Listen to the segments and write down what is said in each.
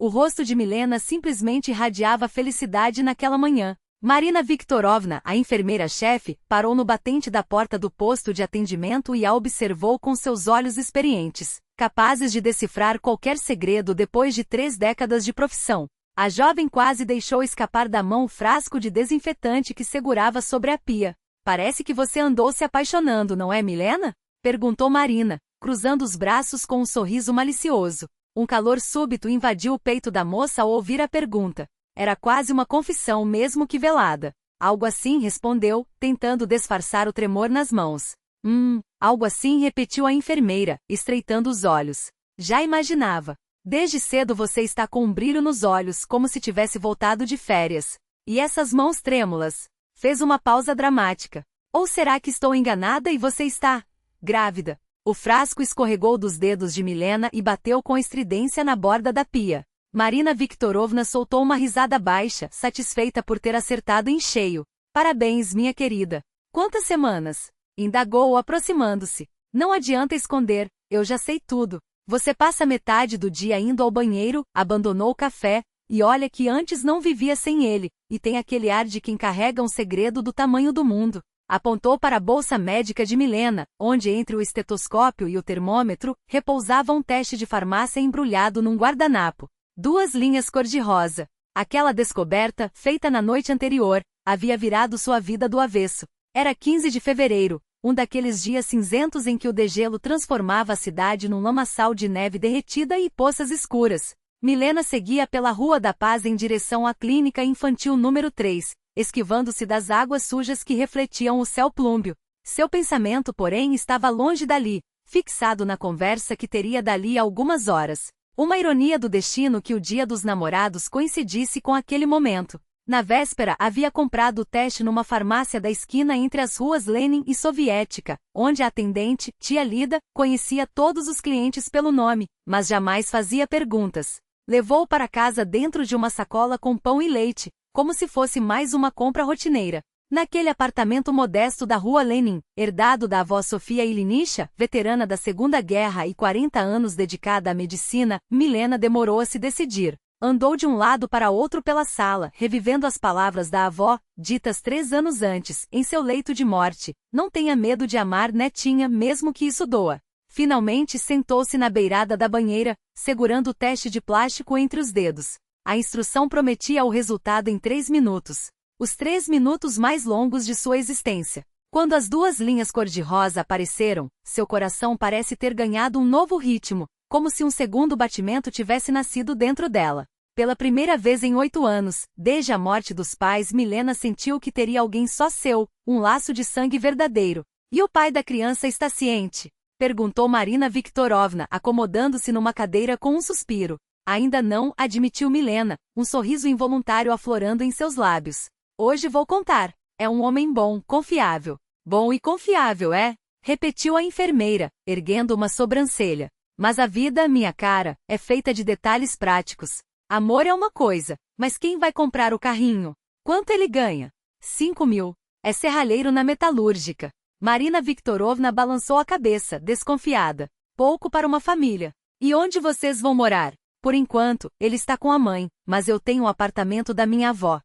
O rosto de Milena simplesmente irradiava felicidade naquela manhã. Marina Viktorovna, a enfermeira-chefe, parou no batente da porta do posto de atendimento e a observou com seus olhos experientes, capazes de decifrar qualquer segredo depois de 3 décadas de profissão. A jovem quase deixou escapar da mão o frasco de desinfetante que segurava sobre a pia. Parece que você andou se apaixonando, não é, Milena? Perguntou Marina, cruzando os braços com um sorriso malicioso. Um calor súbito invadiu o peito da moça ao ouvir a pergunta. Era quase uma confissão, mesmo que velada. Algo assim, respondeu, tentando disfarçar o tremor nas mãos. Algo assim, repetiu a enfermeira, estreitando os olhos. Já imaginava. Desde cedo você está com um brilho nos olhos, como se tivesse voltado de férias. E essas mãos trêmulas? Fez uma pausa dramática. Ou será que estou enganada e você está grávida? O frasco escorregou dos dedos de Milena e bateu com estridência na borda da pia. Marina Viktorovna soltou uma risada baixa, satisfeita por ter acertado em cheio. Parabéns, minha querida. Quantas semanas? Indagou, aproximando-se. Não adianta esconder, eu já sei tudo. Você passa metade do dia indo ao banheiro, abandonou o café, e olha que antes não vivia sem ele, e tem aquele ar de quem carrega um segredo do tamanho do mundo. Apontou para a bolsa médica de Milena, onde entre o estetoscópio e o termômetro, repousava um teste de farmácia embrulhado num guardanapo. 2 linhas cor-de-rosa. Aquela descoberta, feita na noite anterior, havia virado sua vida do avesso. Era 15 de fevereiro, um daqueles dias cinzentos em que o degelo transformava a cidade num lamaçal de neve derretida e poças escuras. Milena seguia pela Rua da Paz em direção à clínica infantil número 3, esquivando-se das águas sujas que refletiam o céu plúmbeo. Seu pensamento, porém, estava longe dali, fixado na conversa que teria dali a algumas horas. Uma ironia do destino que o dia dos namorados coincidisse com aquele momento. Na véspera havia comprado o teste numa farmácia da esquina entre as ruas Lenin e Soviética, onde a atendente, tia Lida, conhecia todos os clientes pelo nome, mas jamais fazia perguntas. Levou para casa dentro de uma sacola com pão e leite, como se fosse mais uma compra rotineira. Naquele apartamento modesto da Rua Lenin, herdado da avó Sofia Ilinisha, veterana da Segunda Guerra e 40 anos dedicada à medicina, Milena demorou a se decidir. Andou de um lado para outro pela sala, revivendo as palavras da avó, ditas 3 anos antes, em seu leito de morte. Não tenha medo de amar, netinha, mesmo que isso doa. Finalmente sentou-se na beirada da banheira, segurando o teste de plástico entre os dedos. A instrução prometia o resultado em 3 minutos. Os 3 minutos mais longos de sua existência. Quando as 2 linhas cor-de-rosa apareceram, seu coração parece ter ganhado um novo ritmo, como se um segundo batimento tivesse nascido dentro dela. Pela primeira vez em 8 anos, desde a morte dos pais, Milena sentiu que teria alguém só seu, um laço de sangue verdadeiro. E o pai da criança está ciente? Perguntou Marina Viktorovna, acomodando-se numa cadeira com um suspiro. Ainda não, admitiu Milena, um sorriso involuntário aflorando em seus lábios. Hoje vou contar. É um homem bom, confiável. Bom e confiável, é? Repetiu a enfermeira, erguendo uma sobrancelha. Mas a vida, minha cara, é feita de detalhes práticos. Amor é uma coisa, mas quem vai comprar o carrinho? Quanto ele ganha? 5.000. É serralheiro na metalúrgica. Marina Viktorovna balançou a cabeça, desconfiada. Pouco para uma família. E onde vocês vão morar? Por enquanto, ele está com a mãe, mas eu tenho um apartamento da minha avó.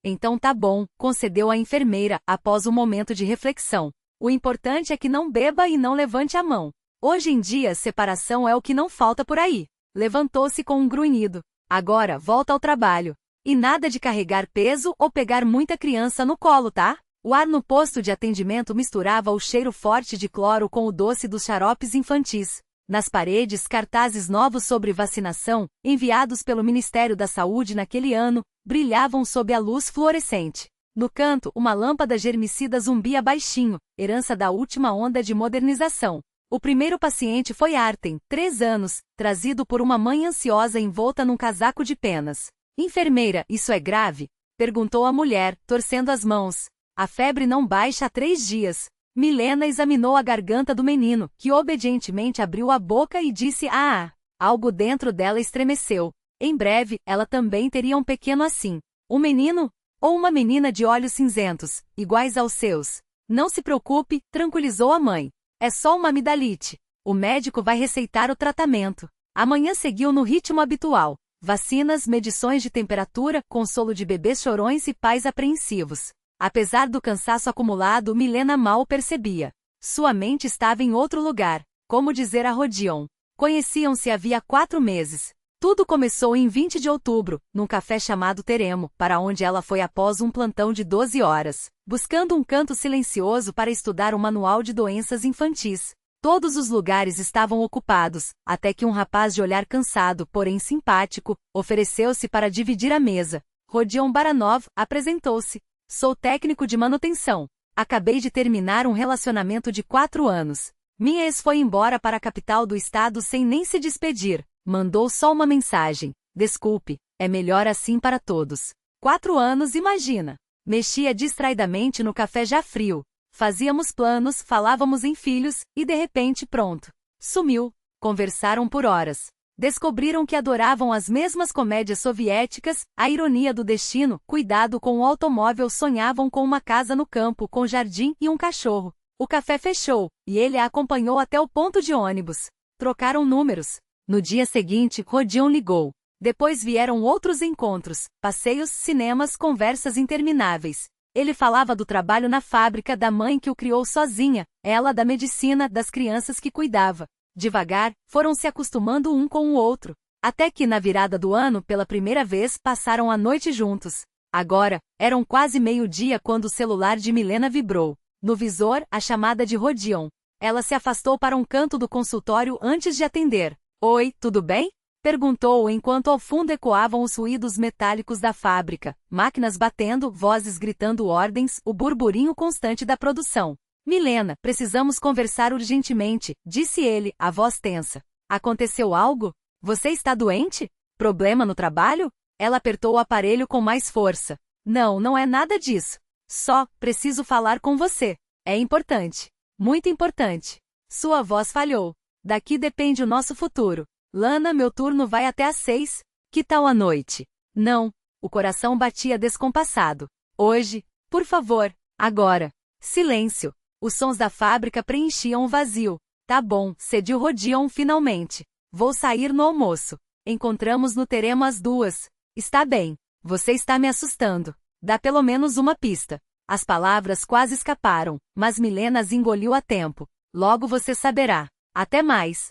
Então tá bom, concedeu a enfermeira, após um momento de reflexão. O importante é que não beba e não levante a mão. Hoje em dia, separação é o que não falta por aí. Levantou-se com um grunhido. Agora, volta ao trabalho. E nada de carregar peso ou pegar muita criança no colo, tá? O ar no posto de atendimento misturava o cheiro forte de cloro com o doce dos xaropes infantis. Nas paredes, cartazes novos sobre vacinação, enviados pelo Ministério da Saúde naquele ano, brilhavam sob a luz fluorescente. No canto, uma lâmpada germicida zumbia baixinho, herança da última onda de modernização. O primeiro paciente foi Artem, 3 anos, trazido por uma mãe ansiosa envolta num casaco de penas. Enfermeira, isso é grave? Perguntou a mulher, torcendo as mãos. A febre não baixa há 3 dias. Milena examinou a garganta do menino, que obedientemente abriu a boca e disse ah. Algo dentro dela estremeceu. Em breve, ela também teria um pequeno assim. Um menino? Ou uma menina de olhos cinzentos, iguais aos seus? Não se preocupe, tranquilizou a mãe. É só uma amidalite. O médico vai receitar o tratamento. Amanhã seguiu no ritmo habitual. Vacinas, medições de temperatura, consolo de bebês chorões e pais apreensivos. Apesar do cansaço acumulado, Milena mal percebia. Sua mente estava em outro lugar, como dizer a Rodion. Conheciam-se havia 4 meses. Tudo começou em 20 de outubro, num café chamado Teremo, para onde ela foi após um plantão de 12 horas, buscando um canto silencioso para estudar o manual de doenças infantis. Todos os lugares estavam ocupados, até que um rapaz de olhar cansado, porém simpático, ofereceu-se para dividir a mesa. Rodion Baranov apresentou-se. Sou técnico de manutenção. Acabei de terminar um relacionamento de 4 anos. Minha ex foi embora para a capital do estado sem nem se despedir. Mandou só uma mensagem. Desculpe, é melhor assim para todos. 4 anos, imagina. Mexia distraidamente no café já frio. Fazíamos planos, falávamos em filhos, e de repente pronto. Sumiu. Conversaram por horas. Descobriram que adoravam as mesmas comédias soviéticas, a ironia do destino, cuidado com o automóvel, sonhavam com uma casa no campo, com jardim e um cachorro. O café fechou, e ele a acompanhou até o ponto de ônibus. Trocaram números. No dia seguinte, Rodion ligou. Depois vieram outros encontros, passeios, cinemas, conversas intermináveis. Ele falava do trabalho na fábrica, da mãe que o criou sozinha, ela da medicina, das crianças que cuidava. Devagar, foram se acostumando um com o outro. Até que, na virada do ano, pela primeira vez, passaram a noite juntos. Agora, eram quase meio-dia quando o celular de Milena vibrou. No visor, a chamada de Rodion. Ela se afastou para um canto do consultório antes de atender. Oi, tudo bem? Perguntou enquanto ao fundo ecoavam os ruídos metálicos da fábrica, máquinas batendo, vozes gritando ordens, o burburinho constante da produção. Milena, precisamos conversar urgentemente, disse ele, a voz tensa. Aconteceu algo? Você está doente? Problema no trabalho? Ela apertou o aparelho com mais força. Não, não é nada disso. Só, preciso falar com você. É importante. Muito importante. Sua voz falhou. Daqui depende o nosso futuro. Lana, meu turno vai até às 6. Que tal à noite? Não. O coração batia descompassado. Hoje, por favor, agora. Silêncio. Os sons da fábrica preenchiam o vazio. Tá bom, cediu Rodion finalmente. Vou sair no almoço. Encontramos no Teremo às 2. Está bem. Você está me assustando. Dá pelo menos uma pista. As palavras quase escaparam, mas Milena as engoliu a tempo. Logo você saberá. Até mais.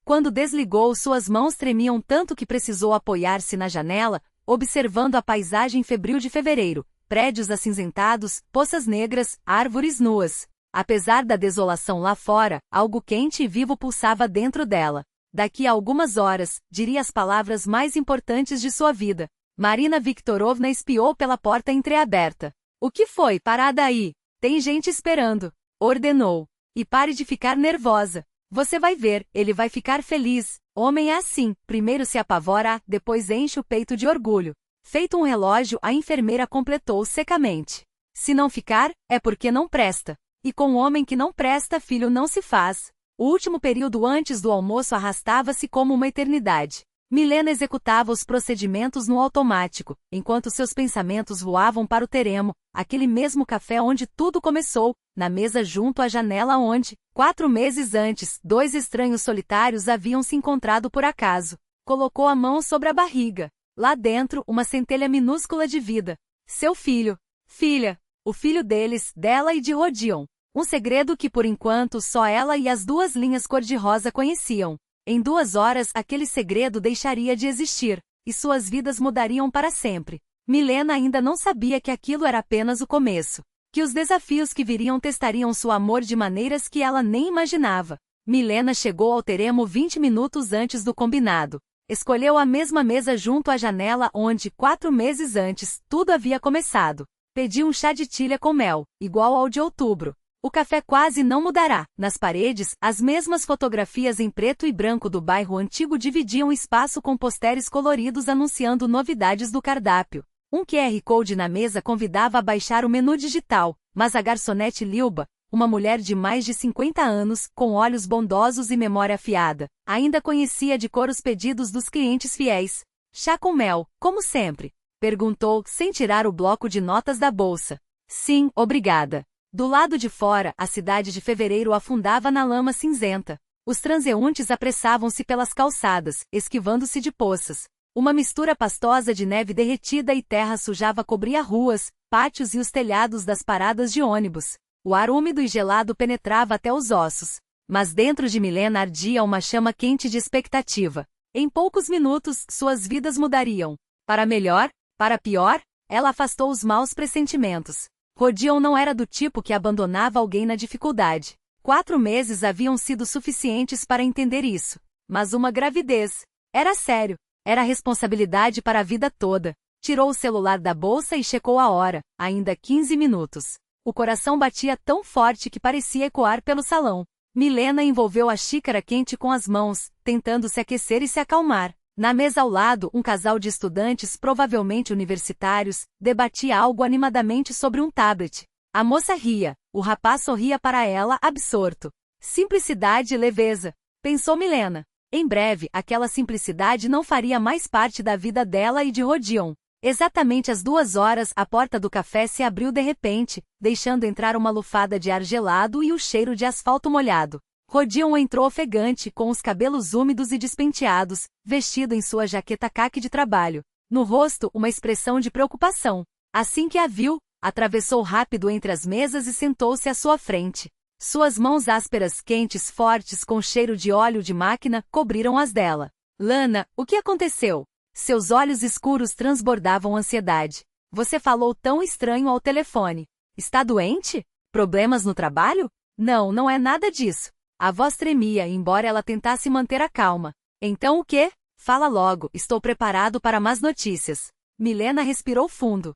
Quando desligou, suas mãos tremiam tanto que precisou apoiar-se na janela, observando a paisagem febril de fevereiro. Prédios acinzentados, poças negras, árvores nuas. Apesar da desolação lá fora, algo quente e vivo pulsava dentro dela. Daqui a algumas horas, diria as palavras mais importantes de sua vida. Marina Viktorovna espiou pela porta entreaberta. O que foi? Parada aí. Tem gente esperando. Ordenou. E pare de ficar nervosa. Você vai ver, ele vai ficar feliz. Homem é assim, primeiro se apavora, depois enche o peito de orgulho. Feito um relógio, a enfermeira completou secamente. Se não ficar, é porque não presta. E com homem que não presta, filho não se faz. O último período antes do almoço arrastava-se como uma eternidade. Milena executava os procedimentos no automático, enquanto seus pensamentos voavam para o Teremo, aquele mesmo café onde tudo começou, na mesa junto à janela onde, 4 meses antes, 2 estranhos solitários haviam se encontrado por acaso. Colocou a mão sobre a barriga. Lá dentro, uma centelha minúscula de vida. Seu filho. Filha. O filho deles, dela e de Rodion. Um segredo que por enquanto só ela e as 2 linhas cor-de-rosa conheciam. Em 2 horas aquele segredo deixaria de existir, e suas vidas mudariam para sempre. Milena ainda não sabia que aquilo era apenas o começo. Que os desafios que viriam testariam seu amor de maneiras que ela nem imaginava. Milena chegou ao Teremo 20 minutos antes do combinado. Escolheu a mesma mesa junto à janela onde, 4 meses antes, tudo havia começado. Pediu um chá de tilha com mel, igual ao de outubro. O café quase não mudará. Nas paredes, as mesmas fotografias em preto e branco do bairro antigo dividiam espaço com posteres coloridos anunciando novidades do cardápio. Um QR Code na mesa convidava a baixar o menu digital, mas a garçonete Lilba, uma mulher de mais de 50 anos, com olhos bondosos e memória afiada, ainda conhecia de cor os pedidos dos clientes fiéis. Chá com mel, como sempre? Perguntou, sem tirar o bloco de notas da bolsa. Sim, obrigada. Do lado de fora, a cidade de Fevereiro afundava na lama cinzenta. Os transeuntes apressavam-se pelas calçadas, esquivando-se de poças. Uma mistura pastosa de neve derretida e terra sujava cobria ruas, pátios e os telhados das paradas de ônibus. O ar úmido e gelado penetrava até os ossos. Mas dentro de Milena ardia uma chama quente de expectativa. Em poucos minutos, suas vidas mudariam. Para melhor, para pior, ela afastou os maus pressentimentos. Rodion não era do tipo que abandonava alguém na dificuldade. 4 meses haviam sido suficientes para entender isso. Mas uma gravidez. Era sério. Era responsabilidade para a vida toda. Tirou o celular da bolsa e checou a hora. Ainda 15 minutos. O coração batia tão forte que parecia ecoar pelo salão. Milena envolveu a xícara quente com as mãos, tentando se aquecer e se acalmar. Na mesa ao lado, um casal de estudantes, provavelmente universitários, debatia algo animadamente sobre um tablet. A moça ria, o rapaz sorria para ela, absorto. Simplicidade e leveza, pensou Milena. Em breve, aquela simplicidade não faria mais parte da vida dela e de Rodion. Exatamente às 2 horas, a porta do café se abriu de repente, deixando entrar uma lufada de ar gelado e o cheiro de asfalto molhado. Rodion entrou ofegante, com os cabelos úmidos e despenteados, vestido em sua jaqueta caque de trabalho. No rosto, uma expressão de preocupação. Assim que a viu, atravessou rápido entre as mesas e sentou-se à sua frente. Suas mãos ásperas, quentes, fortes, com cheiro de óleo de máquina, cobriram as dela. Lana, o que aconteceu? Seus olhos escuros transbordavam ansiedade. Você falou tão estranho ao telefone. Está doente? Problemas no trabalho? Não, não é nada disso. A voz tremia, embora ela tentasse manter a calma. Então o quê? Fala logo, estou preparado para más notícias. Milena respirou fundo.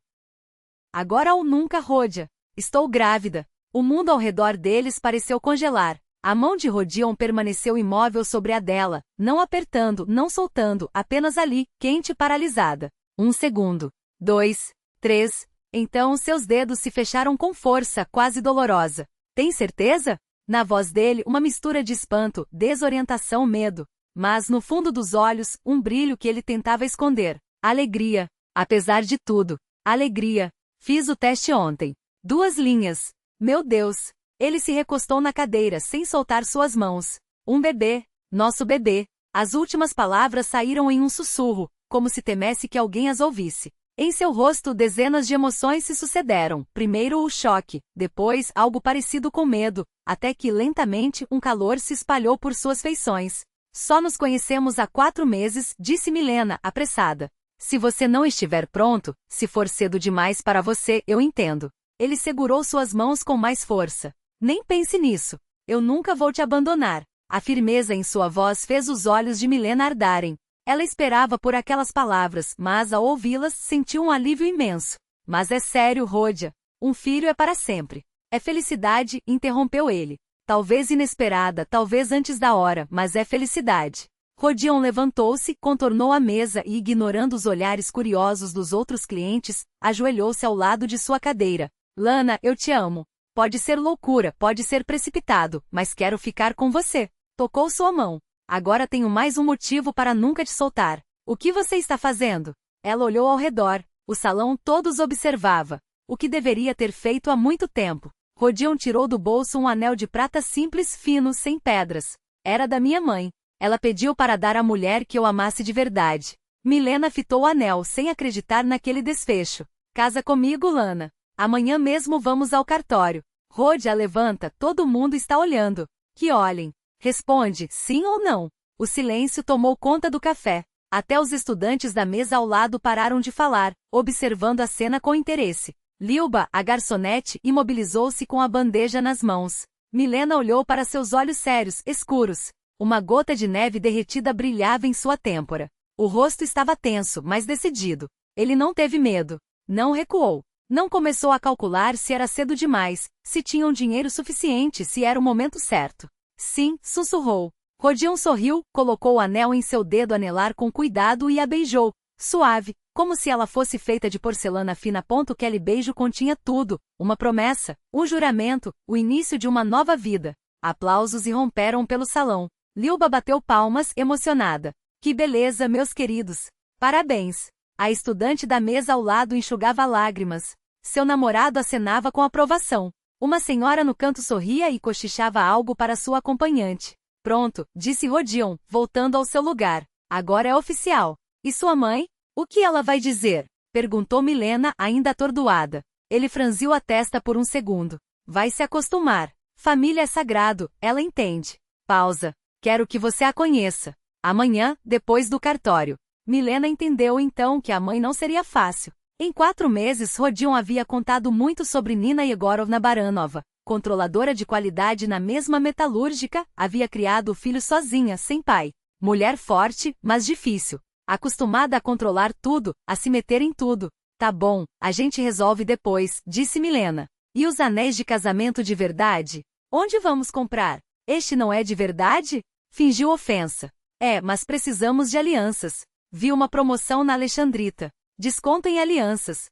Agora ou nunca, Rodia. Estou grávida. O mundo ao redor deles pareceu congelar. A mão de Rodion permaneceu imóvel sobre a dela, não apertando, não soltando, apenas ali, quente e paralisada. 1 segundo. 2, 3. Então seus dedos se fecharam com força, quase dolorosa. Tem certeza? Na voz dele, uma mistura de espanto, desorientação, medo. Mas no fundo dos olhos, um brilho que ele tentava esconder. Alegria. Apesar de tudo. Alegria. Fiz o teste ontem. 2 linhas. Meu Deus! Ele se recostou na cadeira sem soltar suas mãos. Um bebê. Nosso bebê. As últimas palavras saíram em um sussurro, como se temesse que alguém as ouvisse. Em seu rosto dezenas de emoções se sucederam. Primeiro o choque, depois algo parecido com medo, até que lentamente um calor se espalhou por suas feições. Só nos conhecemos há 4 meses, disse Milena, apressada. Se você não estiver pronto, se for cedo demais para você, eu entendo. Ele segurou suas mãos com mais força. Nem pense nisso. Eu nunca vou te abandonar. A firmeza em sua voz fez os olhos de Milena ardarem. Ela esperava por aquelas palavras, mas ao ouvi-las, sentiu um alívio imenso. Mas é sério, Rodia. Um filho é para sempre. É felicidade, interrompeu ele. Talvez inesperada, talvez antes da hora, mas é felicidade. Rodion levantou-se, contornou a mesa e, ignorando os olhares curiosos dos outros clientes, ajoelhou-se ao lado de sua cadeira. Lana, eu te amo. Pode ser loucura, pode ser precipitado, mas quero ficar com você. Tocou sua mão. Agora tenho mais um motivo para nunca te soltar. O que você está fazendo? Ela olhou ao redor. O salão todo os observava. O que deveria ter feito há muito tempo. Rodion tirou do bolso um anel de prata simples, fino, sem pedras. Era da minha mãe. Ela pediu para dar à mulher que eu amasse de verdade. Milena fitou o anel, sem acreditar naquele desfecho. Casa comigo, Lana. Amanhã mesmo vamos ao cartório. Rodia, levanta, todo mundo está olhando. Que olhem. Responde, sim ou não. O silêncio tomou conta do café. Até os estudantes da mesa ao lado pararam de falar, observando a cena com interesse. Lilba, a garçonete, imobilizou-se com a bandeja nas mãos. Milena olhou para seus olhos sérios, escuros. Uma gota de neve derretida brilhava em sua têmpora. O rosto estava tenso, mas decidido. Ele não teve medo. Não recuou. Não começou a calcular se era cedo demais, se tinham dinheiro suficiente, se era o momento certo. Sim, sussurrou. Rodion sorriu, colocou o anel em seu dedo anelar com cuidado e a beijou. Suave, como se ela fosse feita de porcelana fina. Aquele beijo continha tudo, uma promessa, um juramento, o início de uma nova vida. Aplausos irromperam pelo salão. Lilba bateu palmas, emocionada. Que beleza, meus queridos! Parabéns! A estudante da mesa ao lado enxugava lágrimas. Seu namorado acenava com aprovação. Uma senhora no canto sorria e cochichava algo para sua acompanhante. Pronto, disse Rodion, voltando ao seu lugar. Agora é oficial. E sua mãe? O que ela vai dizer? Perguntou Milena, ainda atordoada. Ele franziu a testa por um segundo. Vai se acostumar. Família é sagrado, ela entende. Pausa. Quero que você a conheça. Amanhã, depois do cartório. Milena entendeu então que a mãe não seria fácil. Em 4 meses, Rodion havia contado muito sobre Nina Yegorovna Baranova. Controladora de qualidade na mesma metalúrgica, havia criado o filho sozinha, sem pai. Mulher forte, mas difícil. Acostumada a controlar tudo, a se meter em tudo. Tá bom, a gente resolve depois, disse Milena. E os anéis de casamento de verdade? Onde vamos comprar? Este não é de verdade? Fingiu ofensa. É, mas precisamos de alianças. Vi uma promoção na Alexandrita. Desconto em alianças.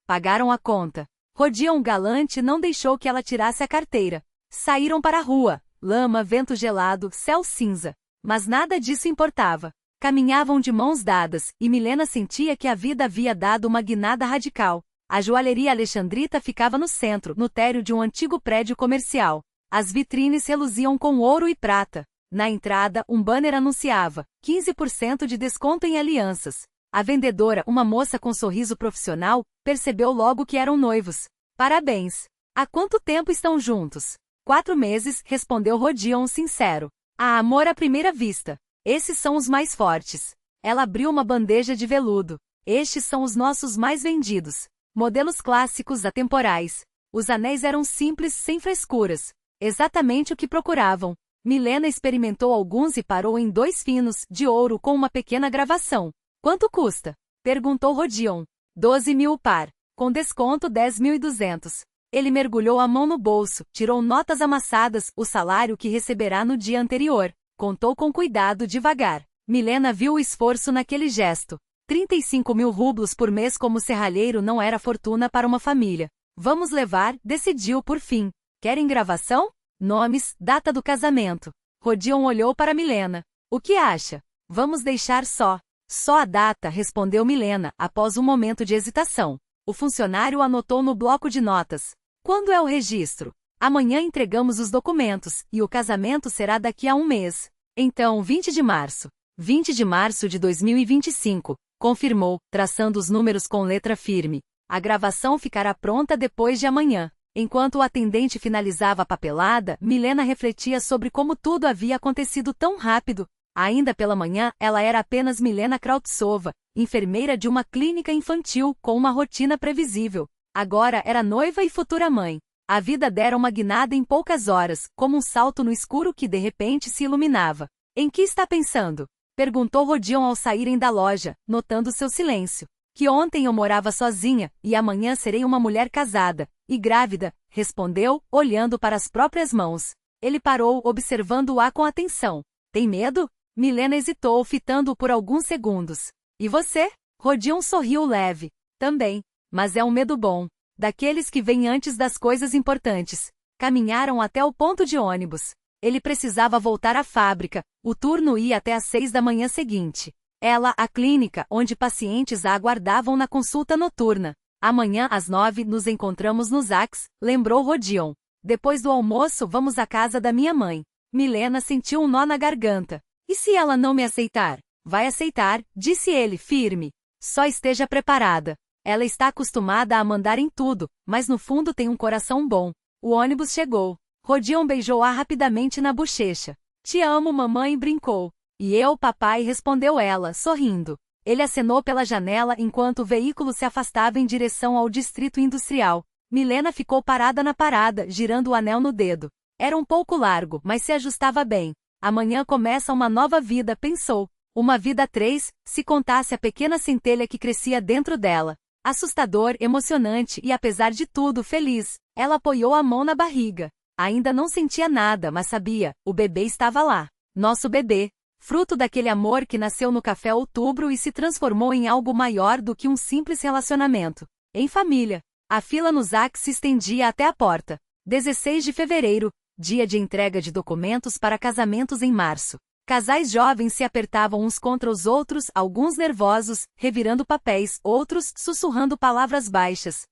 Pagaram a conta. Rodion galante não deixou que ela tirasse a carteira. Saíram para a rua. Lama, vento gelado, céu cinza. Mas nada disso importava. Caminhavam de mãos dadas, e Milena sentia que a vida havia dado uma guinada radical. A joalheria Alexandrita ficava no centro, no térreo de um antigo prédio comercial. As vitrines reluziam com ouro e prata. Na entrada, um banner anunciava 15% de desconto em alianças. A vendedora, uma moça com sorriso profissional, percebeu logo que eram noivos. Parabéns! Há quanto tempo estão juntos? 4 meses, respondeu Rodion sincero. Há amor à primeira vista. Esses são os mais fortes. Ela abriu uma bandeja de veludo. Estes são os nossos mais vendidos. Modelos clássicos atemporais. Os anéis eram simples, sem frescuras. Exatamente o que procuravam. Milena experimentou alguns e parou em 2 finos, de ouro com uma pequena gravação. Quanto custa? Perguntou Rodion. 12.000 o par. Com desconto 10.200. Ele mergulhou a mão no bolso, tirou notas amassadas, o salário que receberá no dia anterior. Contou com cuidado devagar. Milena viu o esforço naquele gesto. 35.000 rublos por mês como serralheiro não era fortuna para uma família. Vamos levar, decidiu por fim. Querem gravação? Nomes, data do casamento. Rodion olhou para Milena. O que acha? Vamos deixar só. Só a data, respondeu Milena, após um momento de hesitação. O funcionário anotou no bloco de notas. Quando é o registro? Amanhã entregamos os documentos, e o casamento será daqui a 1 mês. Então, 20 de março. 20 de março de 2025, confirmou, traçando os números com letra firme. A gravação ficará pronta depois de amanhã. Enquanto o atendente finalizava a papelada, Milena refletia sobre como tudo havia acontecido tão rápido. Ainda pela manhã, ela era apenas Milena Krautsova, enfermeira de uma clínica infantil com uma rotina previsível. Agora era noiva e futura mãe. A vida dera uma guinada em poucas horas, como um salto no escuro que de repente se iluminava. Em que está pensando? Perguntou Rodion ao saírem da loja, notando seu silêncio. Que ontem eu morava sozinha, e amanhã serei uma mulher casada, e grávida, respondeu, olhando para as próprias mãos. Ele parou, observando-a com atenção. Tem medo? Milena hesitou, fitando-o por alguns segundos. E você? Rodion sorriu leve. Também. Mas é um medo bom. Daqueles que vêm antes das coisas importantes. Caminharam até o ponto de ônibus. Ele precisava voltar à fábrica. O turno ia até às 6 da manhã seguinte. Ela, a clínica, onde pacientes a aguardavam na consulta noturna. Amanhã, às 9, nos encontramos no Zax, lembrou Rodion. Depois do almoço, vamos à casa da minha mãe. Milena sentiu um nó na garganta. E se ela não me aceitar? Vai aceitar, disse ele, firme. Só esteja preparada. Ela está acostumada a mandar em tudo, mas no fundo tem um coração bom. O ônibus chegou. Rodion beijou-a rapidamente na bochecha. Te amo, mamãe, brincou. E eu, papai, respondeu ela, sorrindo. Ele acenou pela janela enquanto o veículo se afastava em direção ao distrito industrial. Milena ficou parada na parada, girando o anel no dedo. Era um pouco largo, mas se ajustava bem. Amanhã começa uma nova vida, pensou. Uma vida a 3, se contasse a pequena centelha que crescia dentro dela. Assustador, emocionante e, apesar de tudo, feliz. Ela apoiou a mão na barriga. Ainda não sentia nada, mas sabia, o bebê estava lá. Nosso bebê. Fruto daquele amor que nasceu no Café Outubro e se transformou em algo maior do que um simples relacionamento. Em família. A fila no Zax se estendia até a porta. 16 de fevereiro, dia de entrega de documentos para casamentos em março. Casais jovens se apertavam uns contra os outros, alguns nervosos, revirando papéis, outros sussurrando palavras baixas.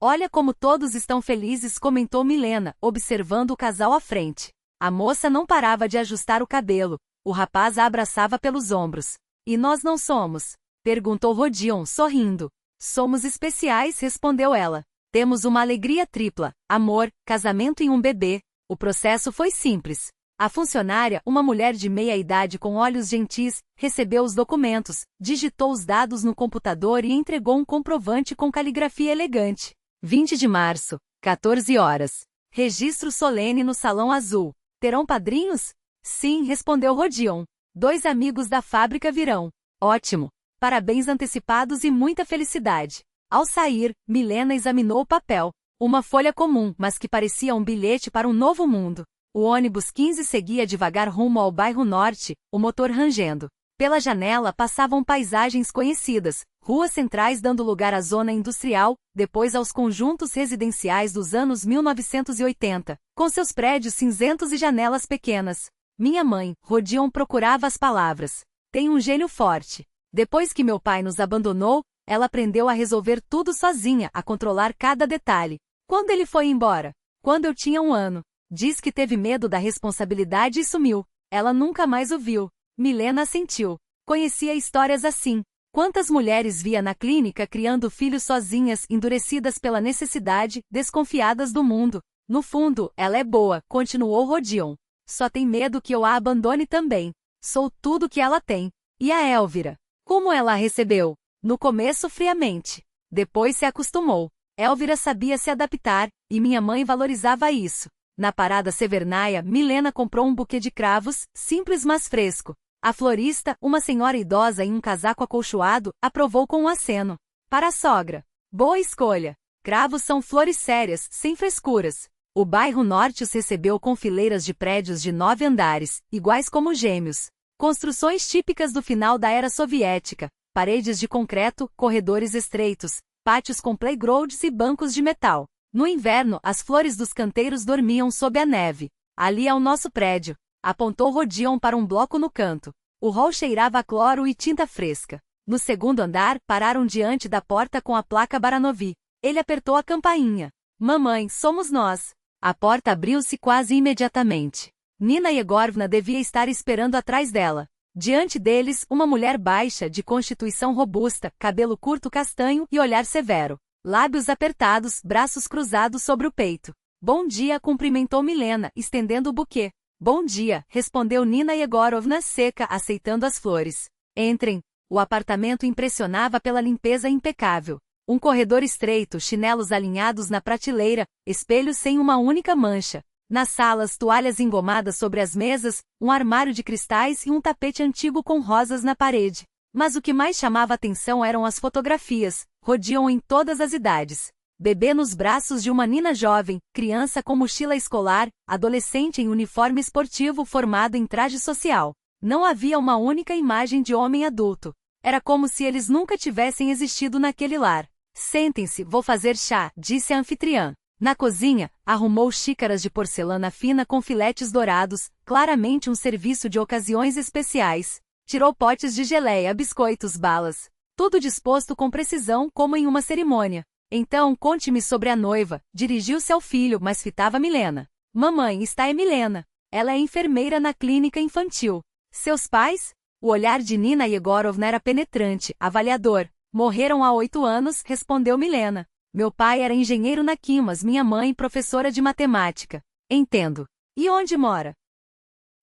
Olha como todos estão felizes, comentou Milena, observando o casal à frente. A moça não parava de ajustar o cabelo. O rapaz a abraçava pelos ombros. E nós não somos? Perguntou Rodion, sorrindo. Somos especiais, respondeu ela. Temos uma alegria tripla, amor, casamento e um bebê. O processo foi simples. A funcionária, uma mulher de meia-idade com olhos gentis, recebeu os documentos, digitou os dados no computador e entregou um comprovante com caligrafia elegante. 20 de março, 14 horas. Registro solene no Salão Azul. Terão padrinhos? Sim, respondeu Rodion. 2 amigos da fábrica virão. Ótimo. Parabéns antecipados e muita felicidade. Ao sair, Milena examinou o papel. Uma folha comum, mas que parecia um bilhete para um novo mundo. O ônibus 15 seguia devagar rumo ao bairro Norte, o motor rangendo. Pela janela passavam paisagens conhecidas, ruas centrais dando lugar à zona industrial, depois aos conjuntos residenciais dos anos 1980, com seus prédios cinzentos e janelas pequenas. Minha mãe, Rodion, procurava as palavras. Tem um gênio forte. Depois que meu pai nos abandonou, ela aprendeu a resolver tudo sozinha, a controlar cada detalhe. Quando ele foi embora? Quando eu tinha 1 ano. Diz que teve medo da responsabilidade e sumiu. Ela nunca mais o viu. Milena assentiu. Conhecia histórias assim. Quantas mulheres via na clínica criando filhos sozinhas, endurecidas pela necessidade, desconfiadas do mundo. No fundo, ela é boa, continuou Rodion. Só tem medo que eu a abandone também. Sou tudo que ela tem. E a Elvira? Como ela a recebeu? No começo friamente. Depois se acostumou. Elvira sabia se adaptar, e minha mãe valorizava isso. Na parada Severnaia, Milena comprou um buquê de cravos, simples mas fresco. A florista, uma senhora idosa em um casaco acolchoado, aprovou com um aceno. Para a sogra. Boa escolha. Cravos são flores sérias, sem frescuras. O bairro Norte os recebeu com fileiras de prédios de 9 andares, iguais como gêmeos. Construções típicas do final da era soviética. Paredes de concreto, corredores estreitos, pátios com playgrounds e bancos de metal. No inverno, as flores dos canteiros dormiam sob a neve. Ali é o nosso prédio. Apontou Rodion para um bloco no canto. O hall cheirava a cloro e tinta fresca. No segundo andar, pararam diante da porta com a placa Baranovi. Ele apertou a campainha. Mamãe, somos nós. A porta abriu-se quase imediatamente. Nina Yegorovna devia estar esperando atrás dela. Diante deles, uma mulher baixa, de constituição robusta, cabelo curto castanho e olhar severo. Lábios apertados, braços cruzados sobre o peito. Bom dia, cumprimentou Milena, estendendo o buquê. Bom dia, respondeu Nina Yegorovna seca, aceitando as flores. Entrem. O apartamento impressionava pela limpeza impecável. Um corredor estreito, chinelos alinhados na prateleira, espelhos sem uma única mancha. Nas salas, toalhas engomadas sobre as mesas, um armário de cristais e um tapete antigo com rosas na parede. Mas o que mais chamava atenção eram as fotografias. Rodion em todas as idades. Bebê nos braços de uma Nina jovem, criança com mochila escolar, adolescente em uniforme esportivo formado em traje social. Não havia uma única imagem de homem adulto. Era como se eles nunca tivessem existido naquele lar. Sentem-se, vou fazer chá, disse a anfitriã. Na cozinha, arrumou xícaras de porcelana fina com filetes dourados, claramente um serviço de ocasiões especiais. Tirou potes de geleia, biscoitos, balas. Tudo disposto com precisão como em uma cerimônia. Então, conte-me sobre a noiva. Dirigiu-se ao filho, mas fitava Milena. Mamãe, está é Milena. Ela é enfermeira na clínica infantil. Seus pais? O olhar de Nina Yegorovna era penetrante, avaliador. Morreram há 8 anos, respondeu Milena. Meu pai era engenheiro na Quimas, minha mãe professora de matemática. Entendo. E onde mora?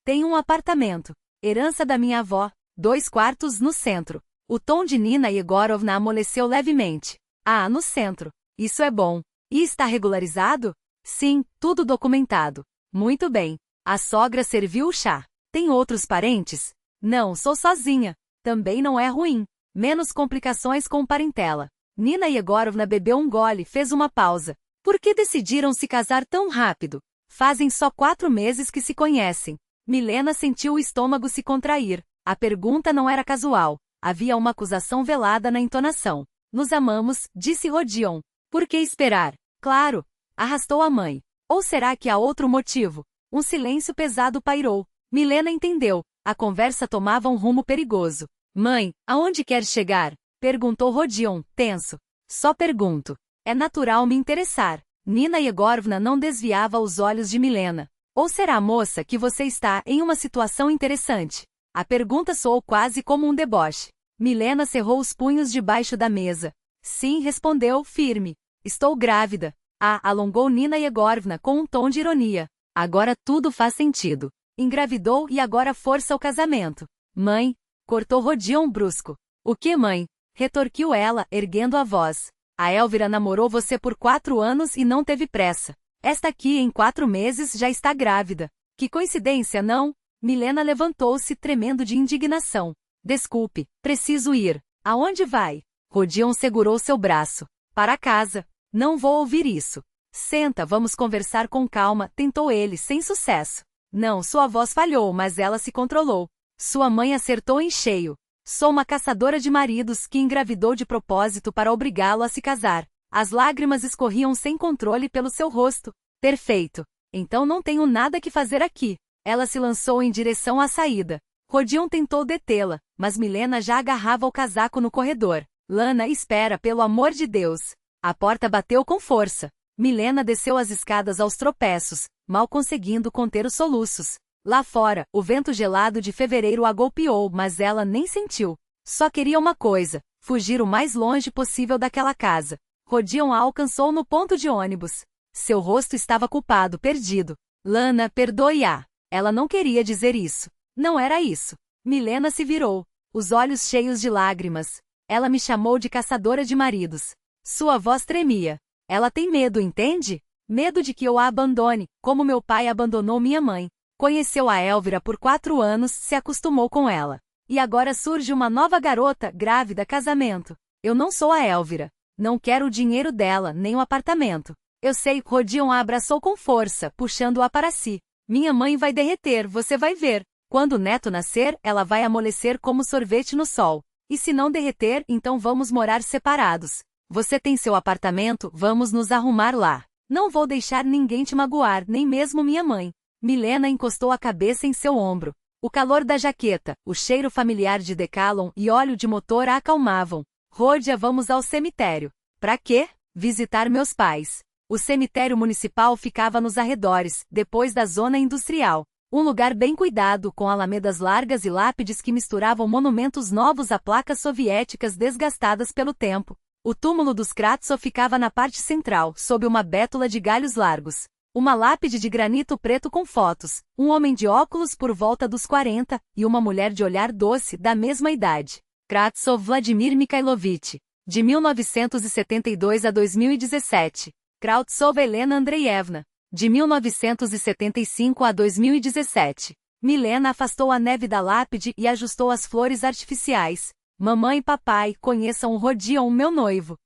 Tem um apartamento. Herança da minha avó. 2 quartos no centro. O tom de Nina Yegorovna amoleceu levemente. Ah, no centro. Isso é bom. E está regularizado? Sim, tudo documentado. Muito bem. A sogra serviu o chá. Tem outros parentes? Não, sou sozinha. Também não é ruim. Menos complicações com parentela. Nina Yegorovna bebeu um gole, fez uma pausa. Por que decidiram se casar tão rápido? Fazem só 4 meses que se conhecem. Milena sentiu o estômago se contrair. A pergunta não era casual. Havia uma acusação velada na entonação. Nos amamos, disse Rodion. Por que esperar? Claro. Arrastou a mãe. Ou será que há outro motivo? Um silêncio pesado pairou. Milena entendeu. A conversa tomava um rumo perigoso. Mãe, aonde quer chegar? Perguntou Rodion, tenso. Só pergunto. É natural me interessar. Nina Yegorovna não desviava os olhos de Milena. Ou será, moça, que você está em uma situação interessante? A pergunta soou quase como um deboche. Milena cerrou os punhos debaixo da mesa. Sim, respondeu, firme. Estou grávida. Ah, alongou Nina Yegorvna com um tom de ironia. Agora tudo faz sentido. Engravidou e agora força o casamento. Mãe, cortou Rodion brusco. O que, mãe? Retorquiu ela, erguendo a voz. A Elvira namorou você por 4 anos e não teve pressa. Esta aqui em 4 meses já está grávida. Que coincidência, não? Milena levantou-se tremendo de indignação. Desculpe, preciso ir. Aonde vai? Rodion segurou seu braço. Para casa. Não vou ouvir isso. Senta, vamos conversar com calma, tentou ele, sem sucesso. Não, sua voz falhou, mas ela se controlou. Sua mãe acertou em cheio. Sou uma caçadora de maridos que engravidou de propósito para obrigá-lo a se casar. As lágrimas escorriam sem controle pelo seu rosto. Perfeito. Então não tenho nada que fazer aqui. Ela se lançou em direção à saída. Rodion tentou detê-la, mas Milena já agarrava o casaco no corredor. Lana, espera, pelo amor de Deus. A porta bateu com força. Milena desceu as escadas aos tropeços, mal conseguindo conter os soluços. Lá fora, o vento gelado de fevereiro a golpeou, mas ela nem sentiu. Só queria uma coisa: fugir o mais longe possível daquela casa. Rodion a alcançou no ponto de ônibus. Seu rosto estava culpado, perdido. Lana, perdoe-a. Ela não queria dizer isso. Não era isso. Milena se virou, os olhos cheios de lágrimas. Ela me chamou de caçadora de maridos. Sua voz tremia. Ela tem medo, entende? Medo de que eu a abandone, como meu pai abandonou minha mãe. Conheceu a Elvira por 4 anos, se acostumou com ela. E agora surge uma nova garota, grávida, casamento. Eu não sou a Elvira. Não quero o dinheiro dela, nem o apartamento. Eu sei, Rodion a abraçou com força, puxando-a para si. Minha mãe vai derreter, você vai ver. Quando o neto nascer, ela vai amolecer como sorvete no sol. E se não derreter, então vamos morar separados. Você tem seu apartamento, vamos nos arrumar lá. Não vou deixar ninguém te magoar, nem mesmo minha mãe. Milena encostou a cabeça em seu ombro. O calor da jaqueta, o cheiro familiar de Decathlon e óleo de motor a acalmavam. Rodia, vamos ao cemitério. Pra quê? Visitar meus pais. O cemitério municipal ficava nos arredores, depois da zona industrial. Um lugar bem cuidado, com alamedas largas e lápides que misturavam monumentos novos a placas soviéticas desgastadas pelo tempo. O túmulo dos Kratsov ficava na parte central, sob uma bétula de galhos largos. Uma lápide de granito preto com fotos, um homem de óculos por volta dos 40, e uma mulher de olhar doce, da mesma idade. Kratsov Vladimir Mikhailovich. De 1972 a 2017. Krautsova Helena Andreevna. De 1975 a 2017. Milena afastou a neve da lápide e ajustou as flores artificiais. Mamãe e papai, conheçam o Rodion, meu noivo.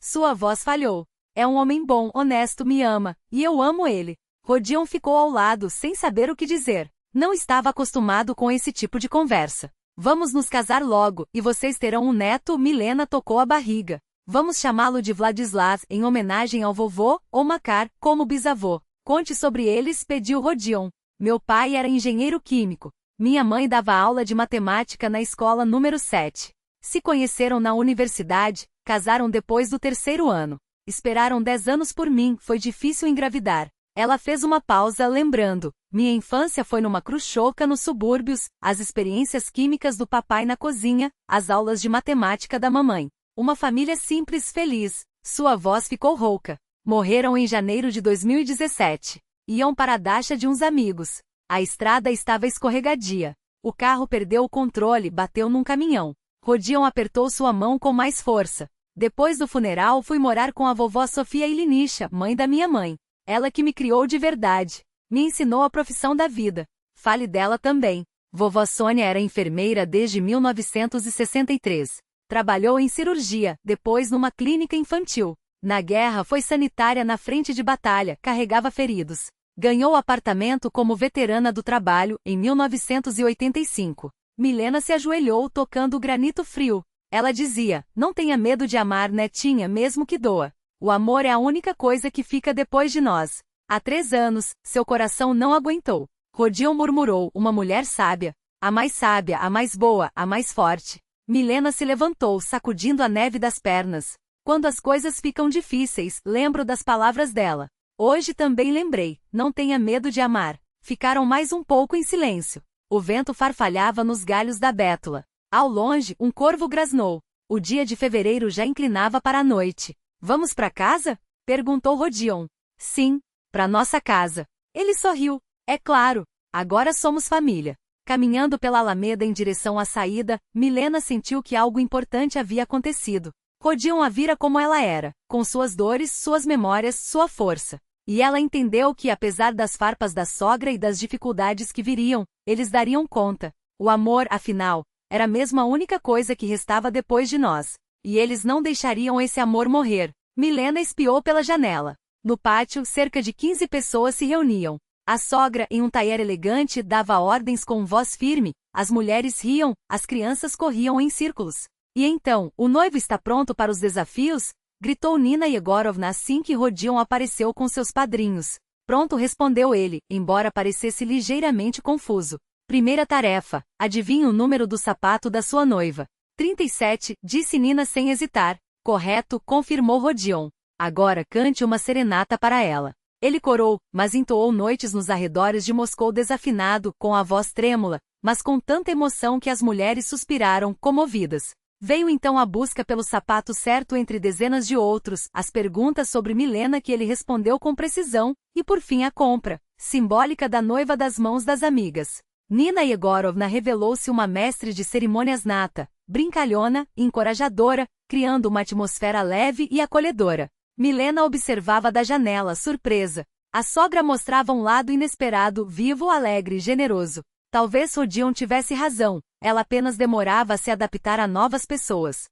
Sua voz falhou. É um homem bom, honesto, me ama, e eu amo ele. Rodion ficou ao lado, sem saber o que dizer. Não estava acostumado com esse tipo de conversa. Vamos nos casar logo, e vocês terão um neto. Milena tocou a barriga. Vamos chamá-lo de Vladislas, em homenagem ao vovô, ou Makar, como bisavô. Conte sobre eles, pediu Rodion. Meu pai era engenheiro químico. Minha mãe dava aula de matemática na escola número 7. Se conheceram na universidade, casaram depois do 3º ano. Esperaram 10 anos por mim, foi difícil engravidar. Ela fez uma pausa, lembrando. Minha infância foi numa Khrushchevka nos subúrbios, as experiências químicas do papai na cozinha, as aulas de matemática da mamãe. Uma família simples, feliz. Sua voz ficou rouca. Morreram em janeiro de 2017. Iam para a dacha de uns amigos. A estrada estava escorregadia. O carro perdeu o controle, bateu num caminhão. Rodion apertou sua mão com mais força. Depois do funeral, fui morar com a vovó Sofia Ilinisha, mãe da minha mãe. Ela que me criou de verdade. Me ensinou a profissão da vida. Fale dela também. Vovó Sônia era enfermeira desde 1963. Trabalhou em cirurgia, depois numa clínica infantil. Na guerra foi sanitária na frente de batalha, carregava feridos. Ganhou apartamento como veterana do trabalho, em 1985. Milena se ajoelhou tocando o granito frio. Ela dizia, não tenha medo de amar, netinha, mesmo que doa. O amor é a única coisa que fica depois de nós. Há 3 anos, seu coração não aguentou. Rodion murmurou, uma mulher sábia. A mais sábia, a mais boa, a mais forte. Milena se levantou, sacudindo a neve das pernas. Quando as coisas ficam difíceis, lembro das palavras dela. Hoje também lembrei, não tenha medo de amar. Ficaram mais um pouco em silêncio. O vento farfalhava nos galhos da bétula. Ao longe, um corvo grasnou. O dia de fevereiro já inclinava para a noite. Vamos para casa? Perguntou Rodion. Sim, para nossa casa. Ele sorriu. É claro, agora somos família. Caminhando pela alameda em direção à saída, Milena sentiu que algo importante havia acontecido. Rodion a vira como ela era, com suas dores, suas memórias, sua força. E ela entendeu que, apesar das farpas da sogra e das dificuldades que viriam, eles dariam conta. O amor, afinal, era mesmo a única coisa que restava depois de nós. E eles não deixariam esse amor morrer. Milena espiou pela janela. No pátio, cerca de 15 pessoas se reuniam. A sogra, em um taier elegante, dava ordens com voz firme, as mulheres riam, as crianças corriam em círculos. E então, o noivo está pronto para os desafios? Gritou Nina Yegorovna assim que Rodion apareceu com seus padrinhos. Pronto, respondeu ele, embora parecesse ligeiramente confuso. Primeira tarefa, adivinhe o número do sapato da sua noiva. 37, disse Nina sem hesitar. Correto, confirmou Rodion. Agora cante uma serenata para ela. Ele corou, mas entoou noites nos arredores de Moscou desafinado, com a voz trêmula, mas com tanta emoção que as mulheres suspiraram, comovidas. Veio então a busca pelo sapato certo entre dezenas de outros, as perguntas sobre Milena que ele respondeu com precisão, e por fim a compra, simbólica da noiva das mãos das amigas. Nina Yegorovna revelou-se uma mestre de cerimônias nata, brincalhona, encorajadora, criando uma atmosfera leve e acolhedora. Milena observava da janela, surpresa. A sogra mostrava um lado inesperado, vivo, alegre e generoso. Talvez Rodion tivesse razão, ela apenas demorava a se adaptar a novas pessoas.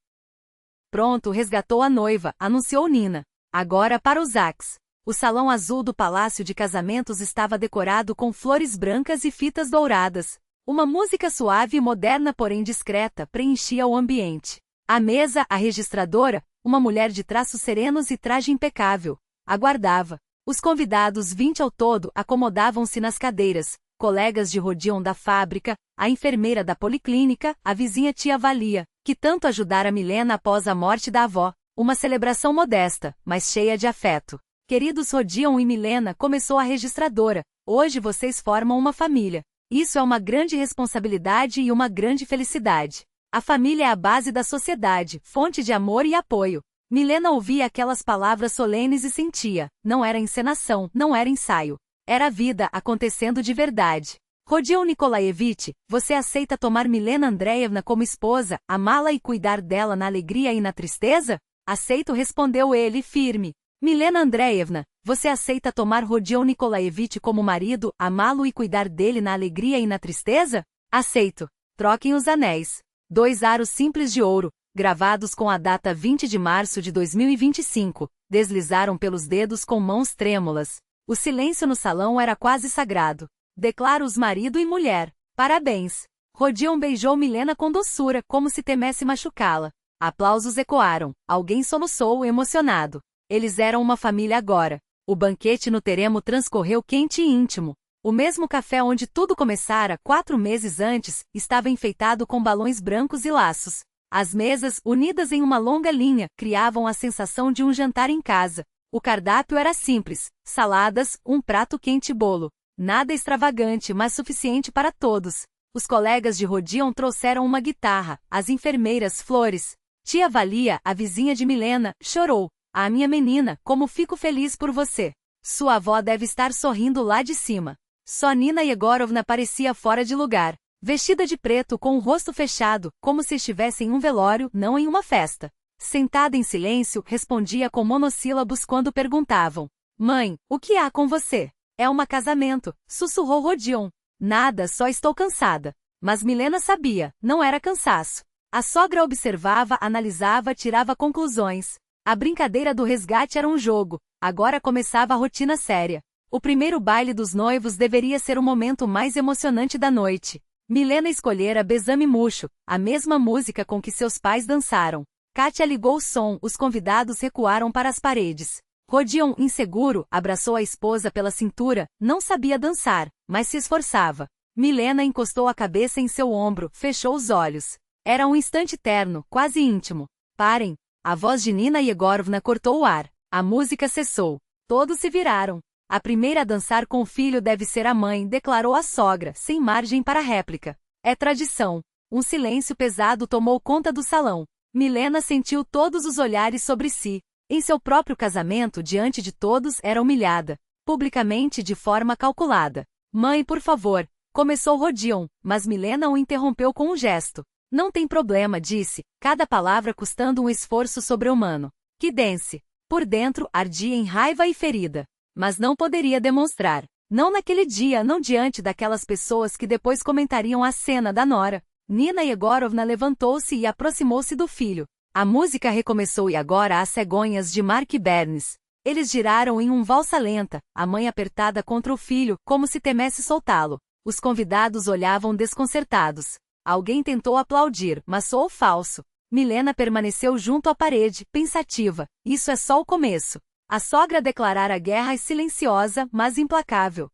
Pronto, resgatou a noiva, anunciou Nina. Agora para os ax. O salão azul do palácio de casamentos estava decorado com flores brancas e fitas douradas. Uma música suave e moderna, porém discreta, preenchia o ambiente. À mesa, a registradora, uma mulher de traços serenos e traje impecável, aguardava. Os convidados, 20 ao todo, acomodavam-se nas cadeiras, colegas de Rodion da fábrica, a enfermeira da policlínica, a vizinha tia Valia, que tanto ajudara Milena após a morte da avó. Uma celebração modesta, mas cheia de afeto. Queridos Rodion e Milena, começou a registradora, hoje vocês formam uma família. Isso é uma grande responsabilidade e uma grande felicidade. A família é a base da sociedade, fonte de amor e apoio. Milena ouvia aquelas palavras solenes e sentia, não era encenação, não era ensaio. Era a vida acontecendo de verdade. Rodion Nikolaevich, você aceita tomar Milena Andreevna como esposa, amá-la e cuidar dela na alegria e na tristeza? Aceito, respondeu ele firme. Milena Andreevna, você aceita tomar Rodion Nikolaevich como marido, amá-lo e cuidar dele na alegria e na tristeza? Aceito. Troquem os anéis. 2 aros simples de ouro, gravados com a data 20 de março de 2025, deslizaram pelos dedos com mãos trêmulas. O silêncio no salão era quase sagrado. Declara-os marido e mulher. Parabéns. Rodion beijou Milena com doçura, como se temesse machucá-la. Aplausos ecoaram. Alguém soluçou, emocionado. Eles eram uma família agora. O banquete no teremo transcorreu quente e íntimo. O mesmo café onde tudo começara 4 meses antes, estava enfeitado com balões brancos e laços. As mesas, unidas em uma longa linha, criavam a sensação de um jantar em casa. O cardápio era simples, saladas, um prato quente e bolo. Nada extravagante, mas suficiente para todos. Os colegas de Rodion trouxeram uma guitarra, as enfermeiras flores. Tia Valia, a vizinha de Milena, chorou. Ah, minha menina, como fico feliz por você. Sua avó deve estar sorrindo lá de cima. Só Nina Yegorovna parecia fora de lugar, vestida de preto com o rosto fechado, como se estivesse em um velório, não em uma festa. Sentada em silêncio, respondia com monossílabos quando perguntavam. Mãe, o que há com você? É um casamento, sussurrou Rodion. Nada, só estou cansada. Mas Milena sabia, não era cansaço. A sogra observava, analisava, tirava conclusões. A brincadeira do resgate era um jogo, agora começava a rotina séria. O primeiro baile dos noivos deveria ser o momento mais emocionante da noite. Milena escolhera Besame Murcho, a mesma música com que seus pais dançaram. Kátia ligou o som, os convidados recuaram para as paredes. Rodion, inseguro, abraçou a esposa pela cintura, não sabia dançar, mas se esforçava. Milena encostou a cabeça em seu ombro, fechou os olhos. Era um instante terno, quase íntimo. Parem! A voz de Nina Yegorovna cortou o ar. A música cessou. Todos se viraram. A primeira a dançar com o filho deve ser a mãe, declarou a sogra, sem margem para réplica. É tradição. Um silêncio pesado tomou conta do salão. Milena sentiu todos os olhares sobre si. Em seu próprio casamento, diante de todos, era humilhada. Publicamente, de forma calculada. Mãe, por favor, começou Rodion, mas Milena o interrompeu com um gesto. Não tem problema, disse, cada palavra custando um esforço sobre-humano. Que dance. Por dentro, ardia em raiva e ferida. Mas não poderia demonstrar. Não naquele dia, não diante daquelas pessoas que depois comentariam a cena da nora. Nina Yegorovna levantou-se e aproximou-se do filho. A música recomeçou e agora as cegonhas de Mark Bernes. Eles giraram em um valsa lenta, a mãe apertada contra o filho, como se temesse soltá-lo. Os convidados olhavam desconcertados. Alguém tentou aplaudir, mas soou falso. Milena permaneceu junto à parede, pensativa. Isso é só o começo. A sogra declarara guerra silenciosa, mas implacável.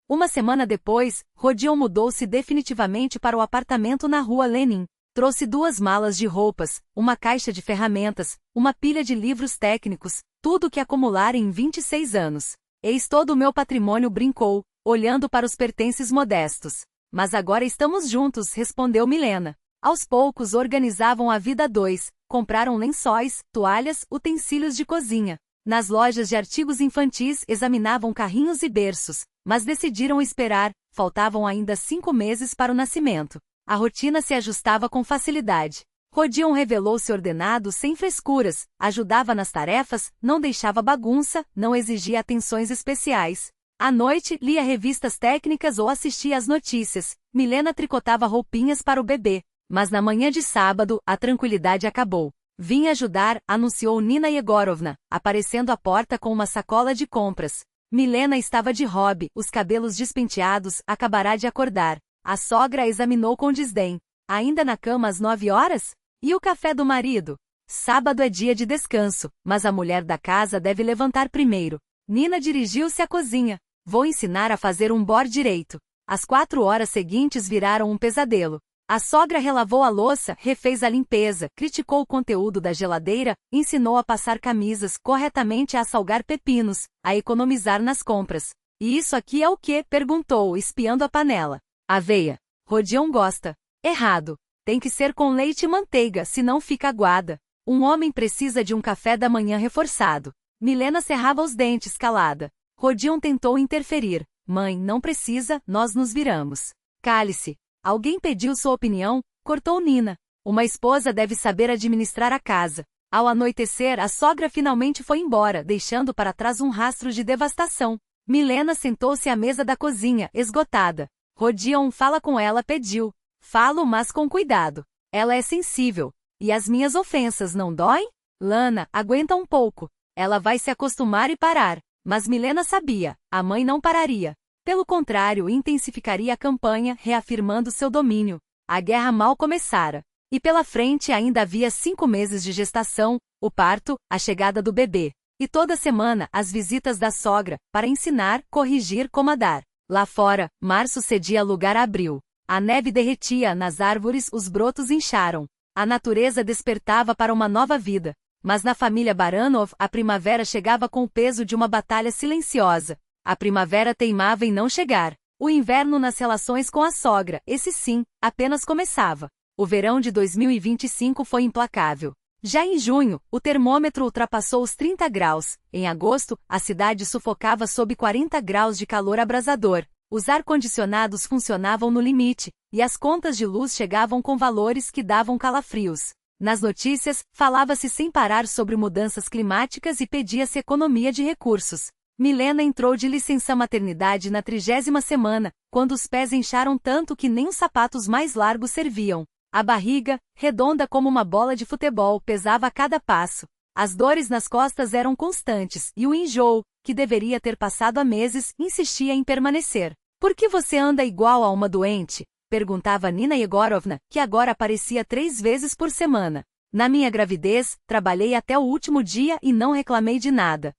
Uma semana depois, Rodion mudou-se definitivamente para o apartamento na rua Lenin. Trouxe 2 malas de roupas, uma caixa de ferramentas, uma pilha de livros técnicos, tudo que acumulara em 26 anos. Eis todo o meu patrimônio, brincou, olhando para os pertences modestos. Mas agora estamos juntos, respondeu Milena. Aos poucos organizavam a vida a 2, compraram lençóis, toalhas, utensílios de cozinha. Nas lojas de artigos infantis examinavam carrinhos e berços, mas decidiram esperar, faltavam ainda 5 meses para o nascimento. A rotina se ajustava com facilidade. Rodion revelou-se ordenado sem frescuras, ajudava nas tarefas, não deixava bagunça, não exigia atenções especiais. À noite, lia revistas técnicas ou assistia às notícias. Milena tricotava roupinhas para o bebê. Mas na manhã de sábado, a tranquilidade acabou. Vim ajudar, anunciou Nina Yegorovna, aparecendo à porta com uma sacola de compras. Milena estava de hobby, os cabelos despenteados, acabará de acordar. A sogra a examinou com desdém. Ainda na cama às 9 horas? E o café do marido? Sábado é dia de descanso, mas a mulher da casa deve levantar primeiro. Nina dirigiu-se à cozinha. Vou ensinar a fazer um bor direito. As 4 horas seguintes viraram um pesadelo. A sogra relavou a louça, refez a limpeza, criticou o conteúdo da geladeira, ensinou a passar camisas, corretamente a salgar pepinos, a economizar nas compras. E isso aqui é o quê? Perguntou, espiando a panela. Aveia. Rodion gosta. Errado. Tem que ser com leite e manteiga, senão fica aguada. Um homem precisa de um café da manhã reforçado. Milena cerrava os dentes, calada. Rodion tentou interferir. Mãe, não precisa, nós nos viramos. Cale-se. Alguém pediu sua opinião? Cortou Nina. Uma esposa deve saber administrar a casa. Ao anoitecer, a sogra finalmente foi embora, deixando para trás um rastro de devastação. Milena sentou-se à mesa da cozinha, esgotada. Rodion, fala com ela, pediu. Falo, mas com cuidado. Ela é sensível. E as minhas ofensas não doem? Lana, aguenta um pouco. Ela vai se acostumar e parar. Mas Milena sabia, a mãe não pararia. Pelo contrário, intensificaria a campanha, reafirmando seu domínio. A guerra mal começara. E pela frente ainda havia 5 meses de gestação, o parto, a chegada do bebê. E toda semana, as visitas da sogra, para ensinar, corrigir, comandar. Lá fora, março cedia lugar a abril. A neve derretia, nas árvores os brotos incharam. A natureza despertava para uma nova vida. Mas na família Baranov, a primavera chegava com o peso de uma batalha silenciosa. A primavera teimava em não chegar. O inverno nas relações com a sogra, esse sim, apenas começava. O verão de 2025 foi implacável. Já em junho, o termômetro ultrapassou os 30 graus. Em agosto, a cidade sufocava sob 40 graus de calor abrasador. Os ar-condicionados funcionavam no limite, e as contas de luz chegavam com valores que davam calafrios. Nas notícias, falava-se sem parar sobre mudanças climáticas e pedia-se economia de recursos. Milena entrou de licença maternidade na 30ª semana, quando os pés incharam tanto que nem os sapatos mais largos serviam. A barriga, redonda como uma bola de futebol, pesava a cada passo. As dores nas costas eram constantes, e o enjoo, que deveria ter passado há meses, insistia em permanecer. Por que você anda igual a uma doente? Perguntava Nina Yegorovna, que agora aparecia 3 vezes por semana. Na minha gravidez, trabalhei até o último dia e não reclamei de nada.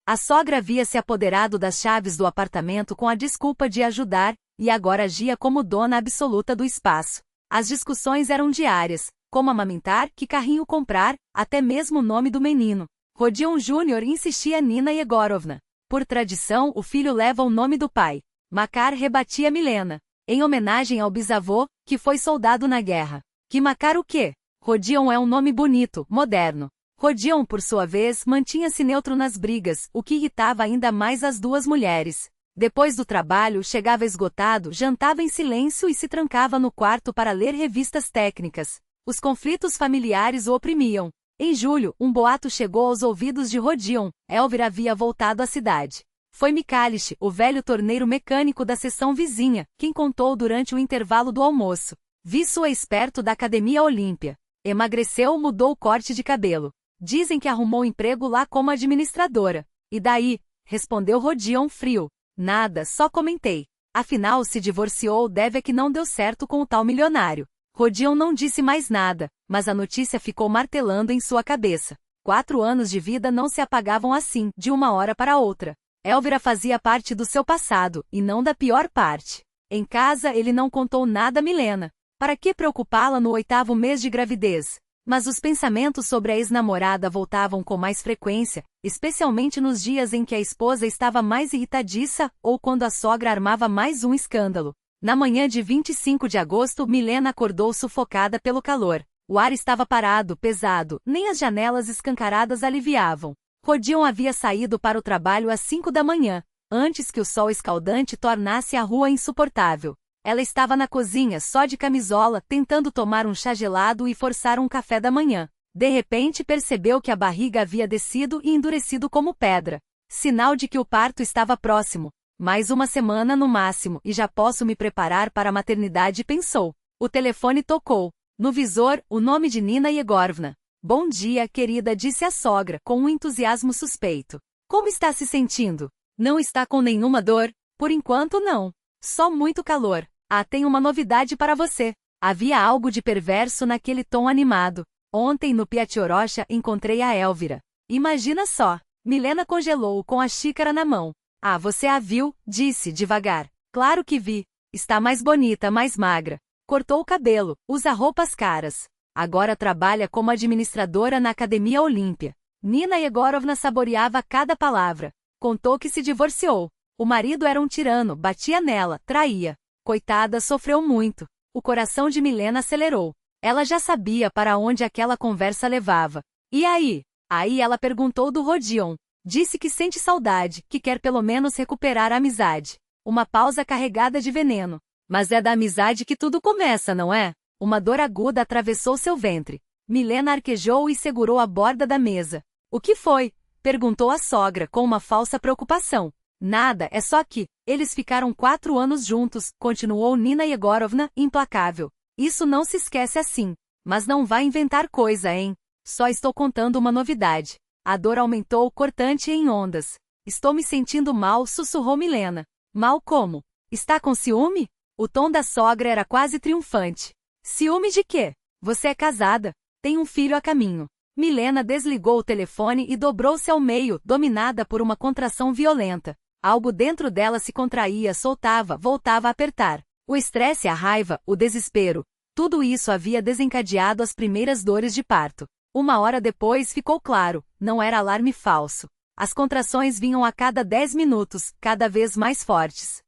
A sogra havia se apoderado das chaves do apartamento com a desculpa de ajudar, e agora agia como dona absoluta do espaço. As discussões eram diárias, como amamentar, que carrinho comprar, até mesmo o nome do menino. Rodion Júnior insistia Nina Yegorovna. Por tradição, o filho leva o nome do pai. Makar rebatia Milena, em homenagem ao bisavô, que foi soldado na guerra. Que Makar o quê? Rodion é um nome bonito, moderno. Rodion, por sua vez, mantinha-se neutro nas brigas, o que irritava ainda mais as duas mulheres. Depois do trabalho, chegava esgotado, jantava em silêncio e se trancava no quarto para ler revistas técnicas. Os conflitos familiares o oprimiam. Em julho, um boato chegou aos ouvidos de Rodion. Elvira havia voltado à cidade. Foi Mikalish, o velho torneiro mecânico da seção vizinha, quem contou durante o intervalo do almoço. Vi sua esperto da Academia Olímpia. Emagreceu ou mudou o corte de cabelo. Dizem que arrumou emprego lá como administradora. E daí? Respondeu Rodion frio. Nada, só comentei. Afinal, se divorciou deve a que não deu certo com o tal milionário. Rodion não disse mais nada, mas a notícia ficou martelando em sua cabeça. 4 anos de vida não se apagavam assim, de uma hora para outra. Elvira fazia parte do seu passado, e não da pior parte. Em casa ele não contou nada a Milena. Para que preocupá-la no 8º mês de gravidez? Mas os pensamentos sobre a ex-namorada voltavam com mais frequência, especialmente nos dias em que a esposa estava mais irritadiça ou quando a sogra armava mais um escândalo. Na manhã de 25 de agosto, Milena acordou sufocada pelo calor. O ar estava parado, pesado, nem as janelas escancaradas aliviavam. Rodion havia saído para o trabalho às 5 da manhã, antes que o sol escaldante tornasse a rua insuportável. Ela estava na cozinha só de camisola, tentando tomar um chá gelado e forçar um café da manhã. De repente percebeu que a barriga havia descido e endurecido como pedra. Sinal de que o parto estava próximo. Mais uma semana no máximo e já posso me preparar para a maternidade, pensou. O telefone tocou. No visor, o nome de Nina Yegorovna. Bom dia, querida, disse a sogra, com um entusiasmo suspeito. Como está se sentindo? Não está com nenhuma dor? Por enquanto não. Só muito calor. Ah, tenho uma novidade para você. Havia algo de perverso naquele tom animado. Ontem no Piatiorocha encontrei a Elvira. Imagina só. Milena congelou com a xícara na mão. Ah, você a viu? Disse devagar. Claro que vi. Está mais bonita, mais magra. Cortou o cabelo, usa roupas caras. Agora trabalha como administradora na Academia Olímpia. Nina Yegorovna saboreava cada palavra. Contou que se divorciou. O marido era um tirano, batia nela, traía. Coitada, sofreu muito. O coração de Milena acelerou. Ela já sabia para onde aquela conversa levava. E aí? Aí ela perguntou do Rodion. Disse que sente saudade, que quer pelo menos recuperar a amizade. Uma pausa carregada de veneno. Mas é da amizade que tudo começa, não é? Uma dor aguda atravessou seu ventre. Milena arquejou e segurou a borda da mesa. O que foi? Perguntou a sogra com uma falsa preocupação. Nada, é só que eles ficaram 4 anos juntos, continuou Nina Yegorovna, implacável. Isso não se esquece assim. Mas não vai inventar coisa, hein? Só estou contando uma novidade. A dor aumentou cortante em ondas. Estou me sentindo mal, sussurrou Milena. Mal como? Está com ciúme? O tom da sogra era quase triunfante. Ciúme de quê? Você é casada. Tem um filho a caminho. Milena desligou o telefone e dobrou-se ao meio, dominada por uma contração violenta. Algo dentro dela se contraía, soltava, voltava a apertar. O estresse, a raiva, o desespero. Tudo isso havia desencadeado as primeiras dores de parto. 1 hora depois ficou claro, não era alarme falso. As contrações vinham a cada 10 minutos, cada vez mais fortes.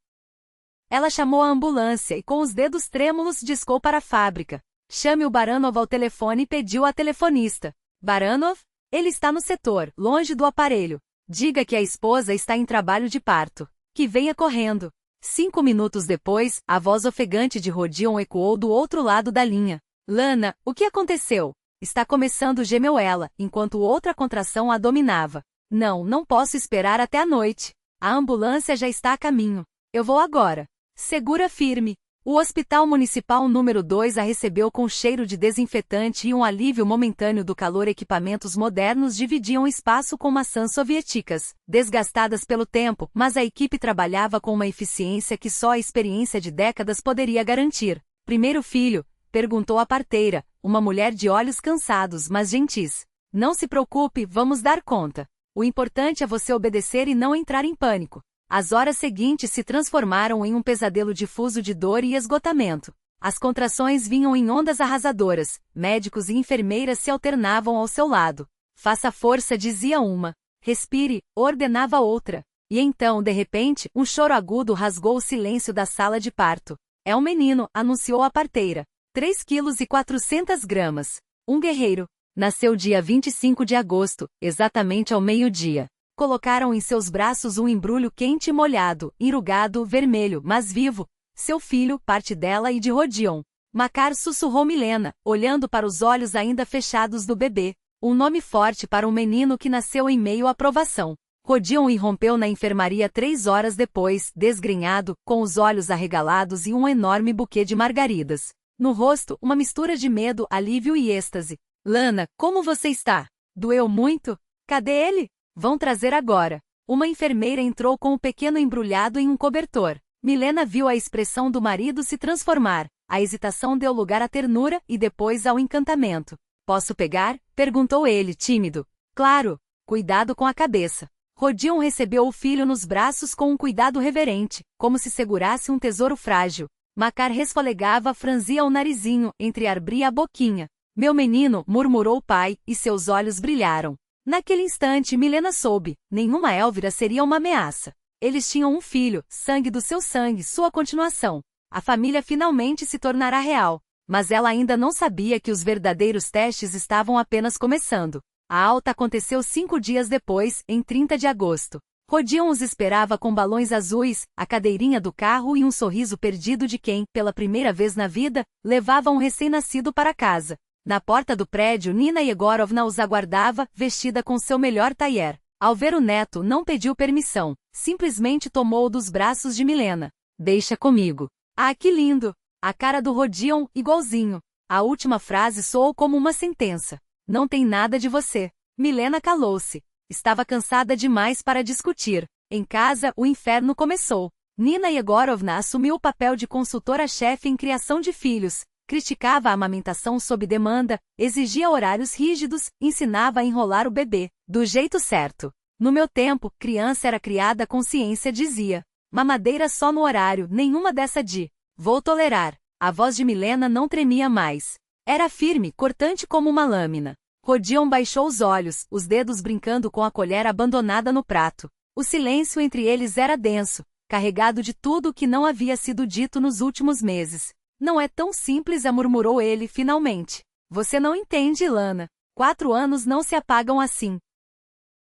Ela chamou a ambulância e com os dedos trêmulos discou para a fábrica. Chame o Baranov ao telefone e pediu à telefonista. Baranov? Ele está no setor, longe do aparelho. Diga que a esposa está em trabalho de parto. Que venha correndo. 5 minutos depois, a voz ofegante de Rodion ecoou do outro lado da linha. Lana, o que aconteceu? Está começando, gemeu ela, enquanto outra contração a dominava. Não posso esperar até a noite. A ambulância já está a caminho. Eu vou agora. Segura firme. O Hospital Municipal número 2 a recebeu com cheiro de desinfetante e um alívio momentâneo do calor. Equipamentos modernos dividiam espaço com maçãs soviéticas, desgastadas pelo tempo, mas a equipe trabalhava com uma eficiência que só a experiência de décadas poderia garantir. Primeiro filho? Perguntou a parteira, uma mulher de olhos cansados, mas gentis. Não se preocupe, vamos dar conta. O importante é você obedecer e não entrar em pânico. As horas seguintes se transformaram em um pesadelo difuso de dor e esgotamento. As contrações vinham em ondas arrasadoras, médicos e enfermeiras se alternavam ao seu lado. Faça força, dizia uma. Respire, ordenava outra. E então, de repente, um choro agudo rasgou o silêncio da sala de parto. É um menino, anunciou a parteira. 3,4 kg. Um guerreiro. Nasceu dia 25 de agosto, exatamente ao meio-dia. Colocaram em seus braços um embrulho quente e molhado, enrugado, vermelho, mas vivo. Seu filho, parte dela e de Rodion. Makar sussurrou Milena, olhando para os olhos ainda fechados do bebê. Um nome forte para um menino que nasceu em meio à provação. Rodion irrompeu na enfermaria 3 horas depois, desgrenhado, com os olhos arregalados e um enorme buquê de margaridas. No rosto, uma mistura de medo, alívio e êxtase. Lana, como você está? Doeu muito? Cadê ele? Vão trazer agora. Uma enfermeira entrou com o pequeno embrulhado em um cobertor. Milena viu a expressão do marido se transformar. A hesitação deu lugar à ternura e depois ao encantamento. Posso pegar? Perguntou ele, tímido. Claro. Cuidado com a cabeça. Rodion recebeu o filho nos braços com um cuidado reverente, como se segurasse um tesouro frágil. Makar resfolegava, franzia o narizinho, entreabria a boquinha. Meu menino, murmurou o pai, e seus olhos brilharam. Naquele instante Milena soube, nenhuma Elvira seria uma ameaça. Eles tinham um filho, sangue do seu sangue, sua continuação. A família finalmente se tornará real. Mas ela ainda não sabia que os verdadeiros testes estavam apenas começando. A alta aconteceu 5 dias depois, em 30 de agosto. Rodion os esperava com balões azuis, a cadeirinha do carro e um sorriso perdido de quem, pela primeira vez na vida, levava um recém-nascido para casa. Na porta do prédio, Nina Yegorovna os aguardava, vestida com seu melhor tailleur. Ao ver o neto, não pediu permissão, simplesmente tomou-o dos braços de Milena. Deixa comigo. Ah, que lindo! A cara do Rodion, igualzinho. A última frase soou como uma sentença. Não tem nada de você. Milena calou-se. Estava cansada demais para discutir. Em casa, o inferno começou. Nina Yegorovna assumiu o papel de consultora-chefe em criação de filhos. Criticava a amamentação sob demanda, exigia horários rígidos, ensinava a enrolar o bebê, do jeito certo. No meu tempo, criança era criada com ciência, dizia. Mamadeira só no horário, nenhuma dessa de vou tolerar. A voz de Milena não tremia mais. Era firme, cortante como uma lâmina. Rodion baixou os olhos, os dedos brincando com a colher abandonada no prato. O silêncio entre eles era denso, carregado de tudo o que não havia sido dito nos últimos meses. Não é tão simples, murmurou ele finalmente. Você não entende, Lana. 4 anos não se apagam assim.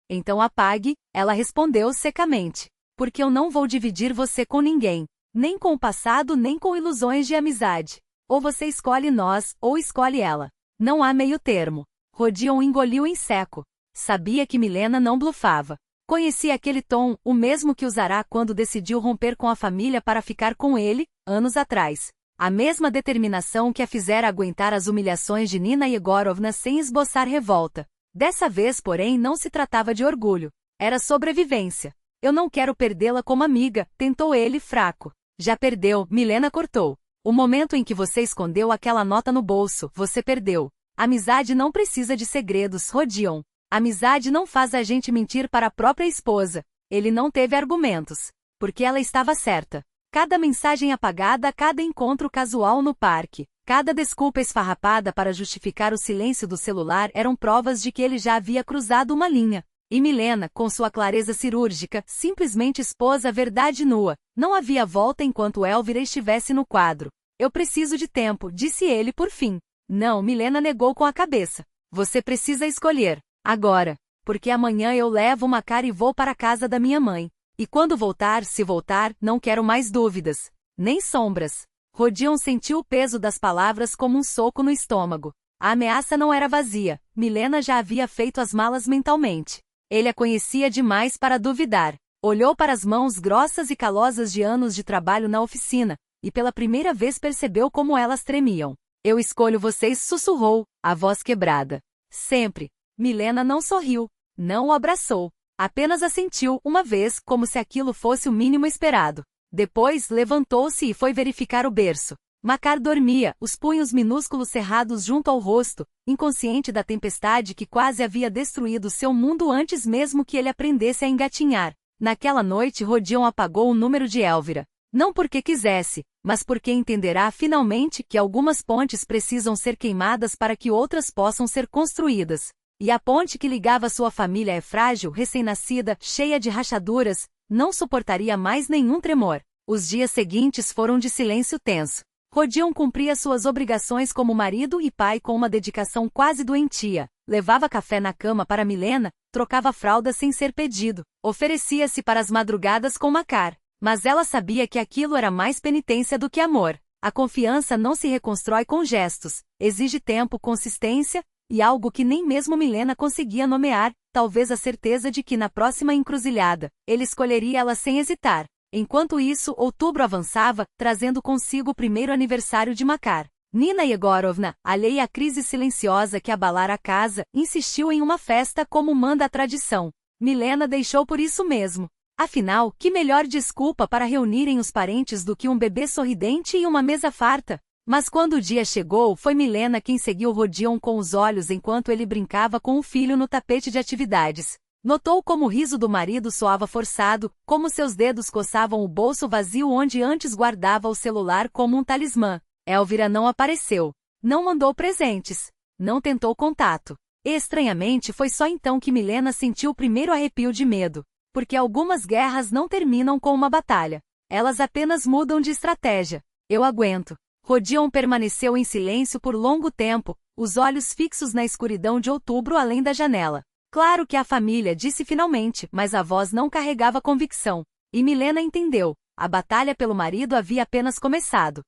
Então apague, ela respondeu secamente. Porque eu não vou dividir você com ninguém. Nem com o passado, nem com ilusões de amizade. Ou você escolhe nós, ou escolhe ela. Não há meio termo. Rodion engoliu em seco. Sabia que Milena não blufava. Conhecia aquele tom, o mesmo que usará quando decidiu romper com a família para ficar com ele, anos atrás. A mesma determinação que a fizera aguentar as humilhações de Nina Yegorovna sem esboçar revolta. Dessa vez, porém, não se tratava de orgulho. Era sobrevivência. Eu não quero perdê-la como amiga, tentou ele fraco. Já perdeu, Milena cortou. O momento em que você escondeu aquela nota no bolso, você perdeu. Amizade não precisa de segredos, Rodion. Amizade não faz a gente mentir para a própria esposa. Ele não teve argumentos. Porque ela estava certa. Cada mensagem apagada, cada encontro casual no parque, cada desculpa esfarrapada para justificar o silêncio do celular eram provas de que ele já havia cruzado uma linha. E Milena, com sua clareza cirúrgica, simplesmente expôs a verdade nua. Não havia volta enquanto Elvira estivesse no quadro. Eu preciso de tempo, disse ele por fim. Não, Milena negou com a cabeça. Você precisa escolher. Agora. Porque amanhã eu levo Makar e vou para a casa da minha mãe. E quando voltar, se voltar, não quero mais dúvidas. Nem sombras. Rodion sentiu o peso das palavras como um soco no estômago. A ameaça não era vazia. Milena já havia feito as malas mentalmente. Ele a conhecia demais para duvidar. Olhou para as mãos grossas e calosas de anos de trabalho na oficina, e pela primeira vez percebeu como elas tremiam. Eu escolho vocês, sussurrou, a voz quebrada. Sempre. Milena não sorriu. Não o abraçou. Apenas assentiu uma vez, como se aquilo fosse o mínimo esperado. Depois, levantou-se e foi verificar o berço. Makar dormia, os punhos minúsculos cerrados junto ao rosto, inconsciente da tempestade que quase havia destruído seu mundo antes mesmo que ele aprendesse a engatinhar. Naquela noite Rodion apagou o número de Elvira. Não porque quisesse, mas porque entenderá finalmente que algumas pontes precisam ser queimadas para que outras possam ser construídas. E a ponte que ligava sua família é frágil, recém-nascida, cheia de rachaduras, Não suportaria mais nenhum tremor. Os dias seguintes foram de silêncio tenso. Rodion cumpria suas obrigações como marido e pai com uma dedicação quase doentia. Levava café na cama para Milena, trocava fraldas sem ser pedido, oferecia-se para as madrugadas com Makar. Mas ela sabia que aquilo era mais penitência do que amor. A confiança não se reconstrói com gestos, exige tempo, consistência, e algo que nem mesmo Milena conseguia nomear, talvez a certeza de que na próxima encruzilhada, ele escolheria ela sem hesitar. Enquanto isso, outubro avançava, trazendo consigo o primeiro aniversário de Makar. Nina Yegorovna, alheia à crise silenciosa que abalara a casa, insistiu em uma festa como manda a tradição. Milena deixou por isso mesmo. Afinal, que melhor desculpa para reunirem os parentes do que um bebê sorridente e uma mesa farta? Mas quando o dia chegou, foi Milena quem seguiu Rodion com os olhos enquanto ele brincava com o filho no tapete de atividades. Notou como o riso do marido soava forçado, como seus dedos coçavam o bolso vazio onde antes guardava o celular como um talismã. Elvira não apareceu. Não mandou presentes. Não tentou contato. E, estranhamente, foi só então que Milena sentiu o primeiro arrepio de medo. Porque algumas guerras não terminam com uma batalha. Elas apenas mudam de estratégia. Eu aguento. Rodion permaneceu em silêncio por longo tempo, os olhos fixos na escuridão de outubro além da janela. Claro que a família disse finalmente, mas a voz não carregava convicção. E Milena entendeu. A batalha pelo marido havia apenas começado.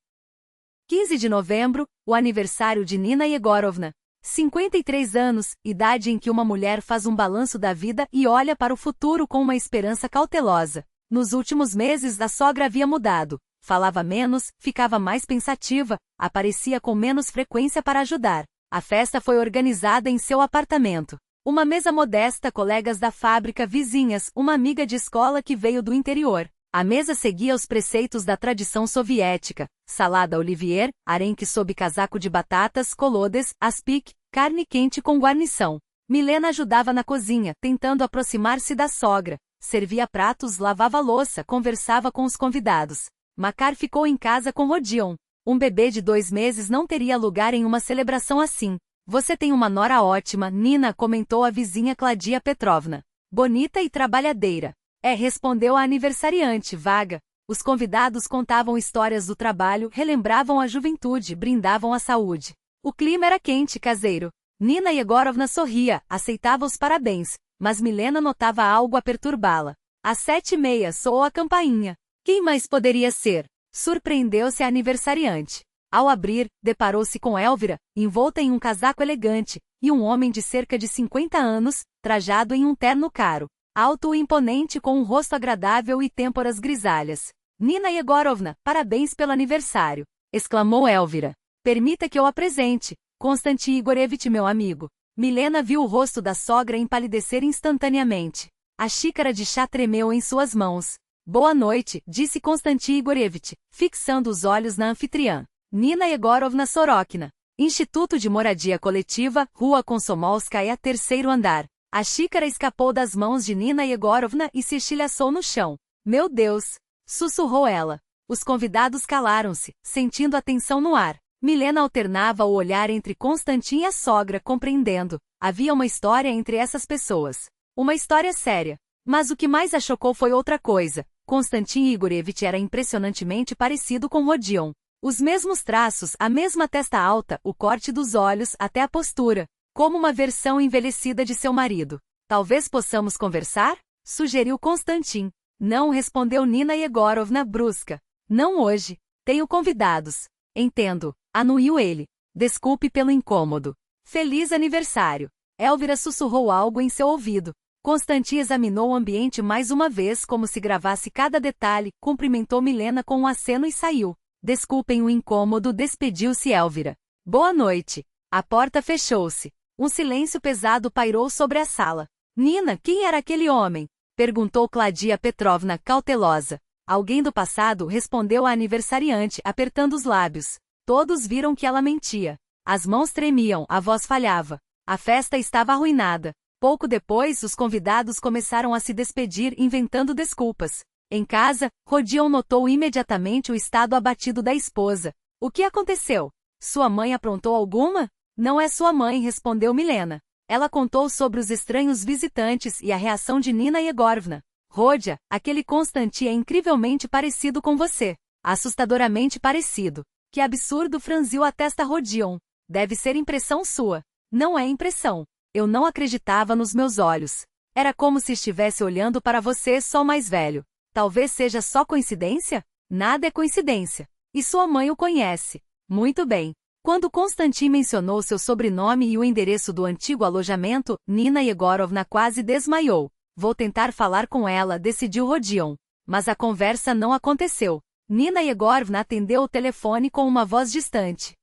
15 de novembro, o aniversário de Nina Yegorovna. 53 anos, idade em que uma mulher faz um balanço da vida e olha para o futuro com uma esperança cautelosa. Nos últimos meses a sogra havia mudado. Falava menos, ficava mais pensativa, aparecia com menos frequência para ajudar. A festa foi organizada em seu apartamento. Uma mesa modesta, colegas da fábrica, vizinhas, uma amiga de escola que veio do interior. A mesa seguia os preceitos da tradição soviética: salada Olivier, arenque sob casaco de batatas, colodes, aspic, carne quente com guarnição. Milena ajudava na cozinha, tentando aproximar-se da sogra. Servia pratos, lavava louça, conversava com os convidados. Makar ficou em casa com Rodion. Um bebê de 2 meses não teria lugar em uma celebração assim. Você tem uma nora ótima, Nina, comentou a vizinha Claudia Petrovna. Bonita e trabalhadeira. Respondeu a aniversariante, vaga. Os convidados contavam histórias do trabalho, relembravam a juventude, brindavam a saúde. O clima era quente, caseiro. Nina Yegorovna sorria, aceitava os parabéns, mas Milena notava algo a perturbá-la. Às 7h30 soou a campainha. Quem mais poderia ser? Surpreendeu-se a aniversariante. Ao abrir, deparou-se com Elvira, envolta em um casaco elegante, e um homem de cerca de 50 anos, trajado em um terno caro. Alto e imponente com um rosto agradável e têmporas grisalhas. Nina Yegorovna, parabéns pelo aniversário! Exclamou Elvira. Permita que eu apresente. Konstantin Igorevich, meu amigo. Milena viu o rosto da sogra empalidecer instantaneamente. A xícara de chá tremeu em suas mãos. Boa noite, disse Konstantin Igorevich, fixando os olhos na anfitriã. Nina Yegorovna Sorokina. Instituto de Moradia Coletiva, Rua Komsomolskaya, 3º andar. A xícara escapou das mãos de Nina Yegorovna e se estilhaçou no chão. Meu Deus! Sussurrou ela. Os convidados calaram-se, sentindo a tensão no ar. Milena alternava o olhar entre Konstantin e a sogra, compreendendo. Havia uma história entre essas pessoas. Uma história séria. Mas o que mais a chocou foi outra coisa. Konstantin Igorevich era impressionantemente parecido com Rodion. Os mesmos traços, a mesma testa alta, o corte dos olhos, até a postura. Como uma versão envelhecida de seu marido. Talvez possamos conversar? Sugeriu Konstantin. Não, respondeu Nina Yegorovna brusca. Não hoje. Tenho convidados. Entendo. Anuiu ele. Desculpe pelo incômodo. Feliz aniversário. Elvira sussurrou algo em seu ouvido. Konstantin examinou o ambiente mais uma vez como se gravasse cada detalhe, cumprimentou Milena com um aceno e saiu. Desculpem o incômodo, despediu-se Elvira. Boa noite. A porta fechou-se. Um silêncio pesado pairou sobre a sala. Nina, quem era aquele homem? Perguntou Claudia Petrovna, cautelosa. Alguém do passado, respondeu a aniversariante, apertando os lábios. Todos viram que ela mentia. As mãos tremiam, a voz falhava. A festa estava arruinada. Pouco depois, os convidados começaram a se despedir, inventando desculpas. Em casa, Rodion notou imediatamente o estado abatido da esposa. O que aconteceu? Sua mãe aprontou alguma? Não é sua mãe, respondeu Milena. Ela contou sobre os estranhos visitantes e a reação de Nina Yegorovna. Rhodia, aquele Constantin é incrivelmente parecido com você. Assustadoramente parecido. Que absurdo, franziu a testa Rodion. Deve ser impressão sua. Não é impressão. Eu não acreditava nos meus olhos. Era como se estivesse olhando para você, só mais velho. Talvez seja só coincidência? Nada é coincidência. E sua mãe o conhece. Muito bem. Quando Constantin mencionou seu sobrenome e o endereço do antigo alojamento, Nina Yegorovna quase desmaiou. Vou tentar falar com ela, decidiu Rodion. Mas a conversa não aconteceu. Nina Yegorovna atendeu o telefone com uma voz distante.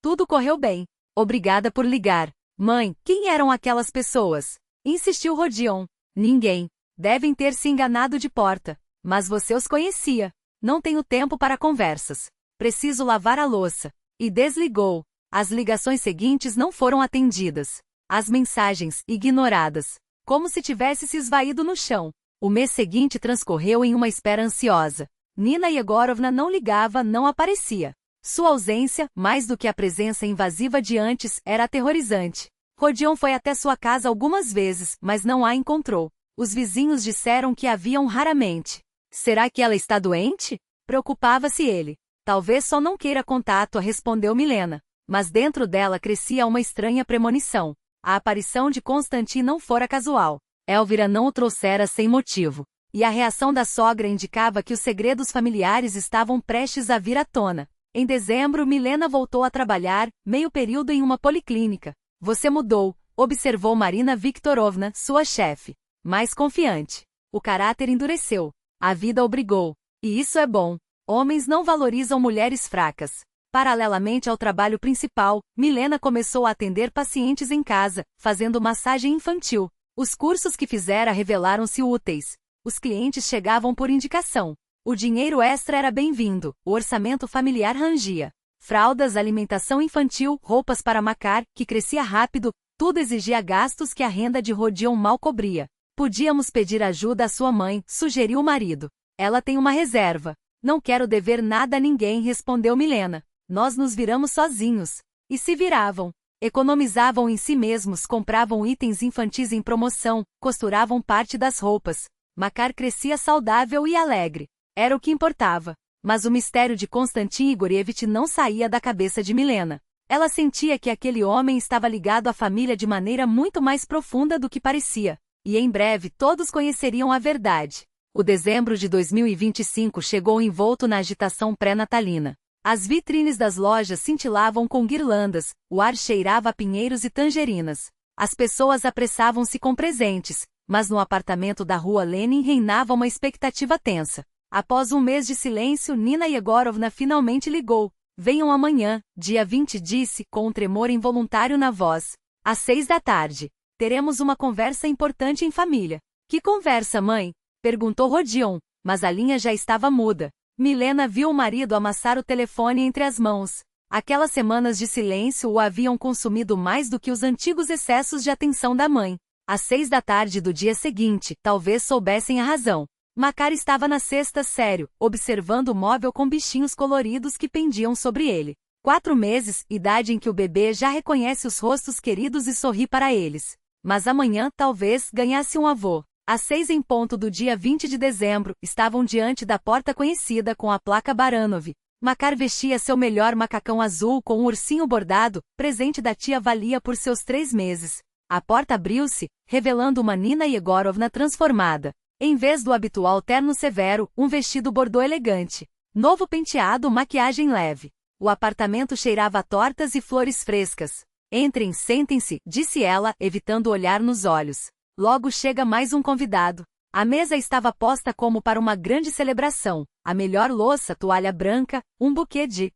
Tudo correu bem. Obrigada por ligar. Mãe, quem eram aquelas pessoas? Insistiu Rodion. Ninguém. Devem ter se enganado de porta. Mas você os conhecia. Não tenho tempo para conversas. Preciso lavar a louça. E desligou. As ligações seguintes não foram atendidas. As mensagens, ignoradas. Como se tivesse se esvaído no chão. O mês seguinte transcorreu em uma espera ansiosa. Nina Yegorovna não ligava, não aparecia. Sua ausência, mais do que a presença invasiva de antes, era aterrorizante. Rodion foi até sua casa algumas vezes, mas não a encontrou. Os vizinhos disseram que a viam raramente. Será que ela está doente? Preocupava-se ele. Talvez só não queira contato, respondeu Milena. Mas dentro dela crescia uma estranha premonição. A aparição de Constantin não fora casual. Elvira não o trouxera sem motivo. E a reação da sogra indicava que os segredos familiares estavam prestes a vir à tona. Em dezembro, Milena voltou a trabalhar, meio período em uma policlínica. Você mudou, observou Marina Viktorovna, sua chefe. Mais confiante. O caráter endureceu. A vida obrigou. E isso é bom. Homens não valorizam mulheres fracas. Paralelamente ao trabalho principal, Milena começou a atender pacientes em casa, fazendo massagem infantil. Os cursos que fizera revelaram-se úteis. Os clientes chegavam por indicação. O dinheiro extra era bem-vindo, o orçamento familiar rangia. Fraldas, alimentação infantil, roupas para Makar, que crescia rápido, tudo exigia gastos que a renda de Rodion mal cobria. Podíamos pedir ajuda à sua mãe, sugeriu o marido. Ela tem uma reserva. Não quero dever nada a ninguém, respondeu Milena. Nós nos viramos sozinhos. E se viravam. Economizavam em si mesmos, compravam itens infantis em promoção, costuravam parte das roupas. Makar crescia saudável e alegre. Era o que importava. Mas o mistério de Constantin Igorievich não saía da cabeça de Milena. Ela sentia que aquele homem estava ligado à família de maneira muito mais profunda do que parecia. E em breve todos conheceriam a verdade. O dezembro de 2025 chegou envolto na agitação pré-natalina. As vitrines das lojas cintilavam com guirlandas, o ar cheirava a pinheiros e tangerinas. As pessoas apressavam-se com presentes, mas no apartamento da rua Lenin reinava uma expectativa tensa. Após um mês de silêncio, Nina Yegorovna finalmente ligou. Venham amanhã, dia 20, disse, com um tremor involuntário na voz. Às 6 da tarde. Teremos uma conversa importante em família. Que conversa, mãe? Perguntou Rodion, mas a linha já estava muda. Milena viu o marido amassar o telefone entre as mãos. Aquelas semanas de silêncio o haviam consumido mais do que os antigos excessos de atenção da mãe. Às 6 da tarde do dia seguinte, talvez soubessem a razão. Makar estava na cesta sério, observando o móvel com bichinhos coloridos que pendiam sobre ele. 4 meses, idade em que o bebê já reconhece os rostos queridos e sorri para eles. Mas amanhã, talvez, ganhasse um avô. Às 6 em ponto do dia 20 de dezembro, estavam diante da porta conhecida com a placa Baranov. Makar vestia seu melhor macacão azul com um ursinho bordado, presente da tia Valia por seus 3 meses. A porta abriu-se, revelando uma Nina Yegorovna transformada. Em vez do habitual terno severo, um vestido bordô elegante. Novo penteado, maquiagem leve. O apartamento cheirava a tortas e flores frescas. Entrem, sentem-se, disse ela, evitando olhar nos olhos. Logo chega mais um convidado. A mesa estava posta como para uma grande celebração. A melhor louça, toalha branca, um buquê de...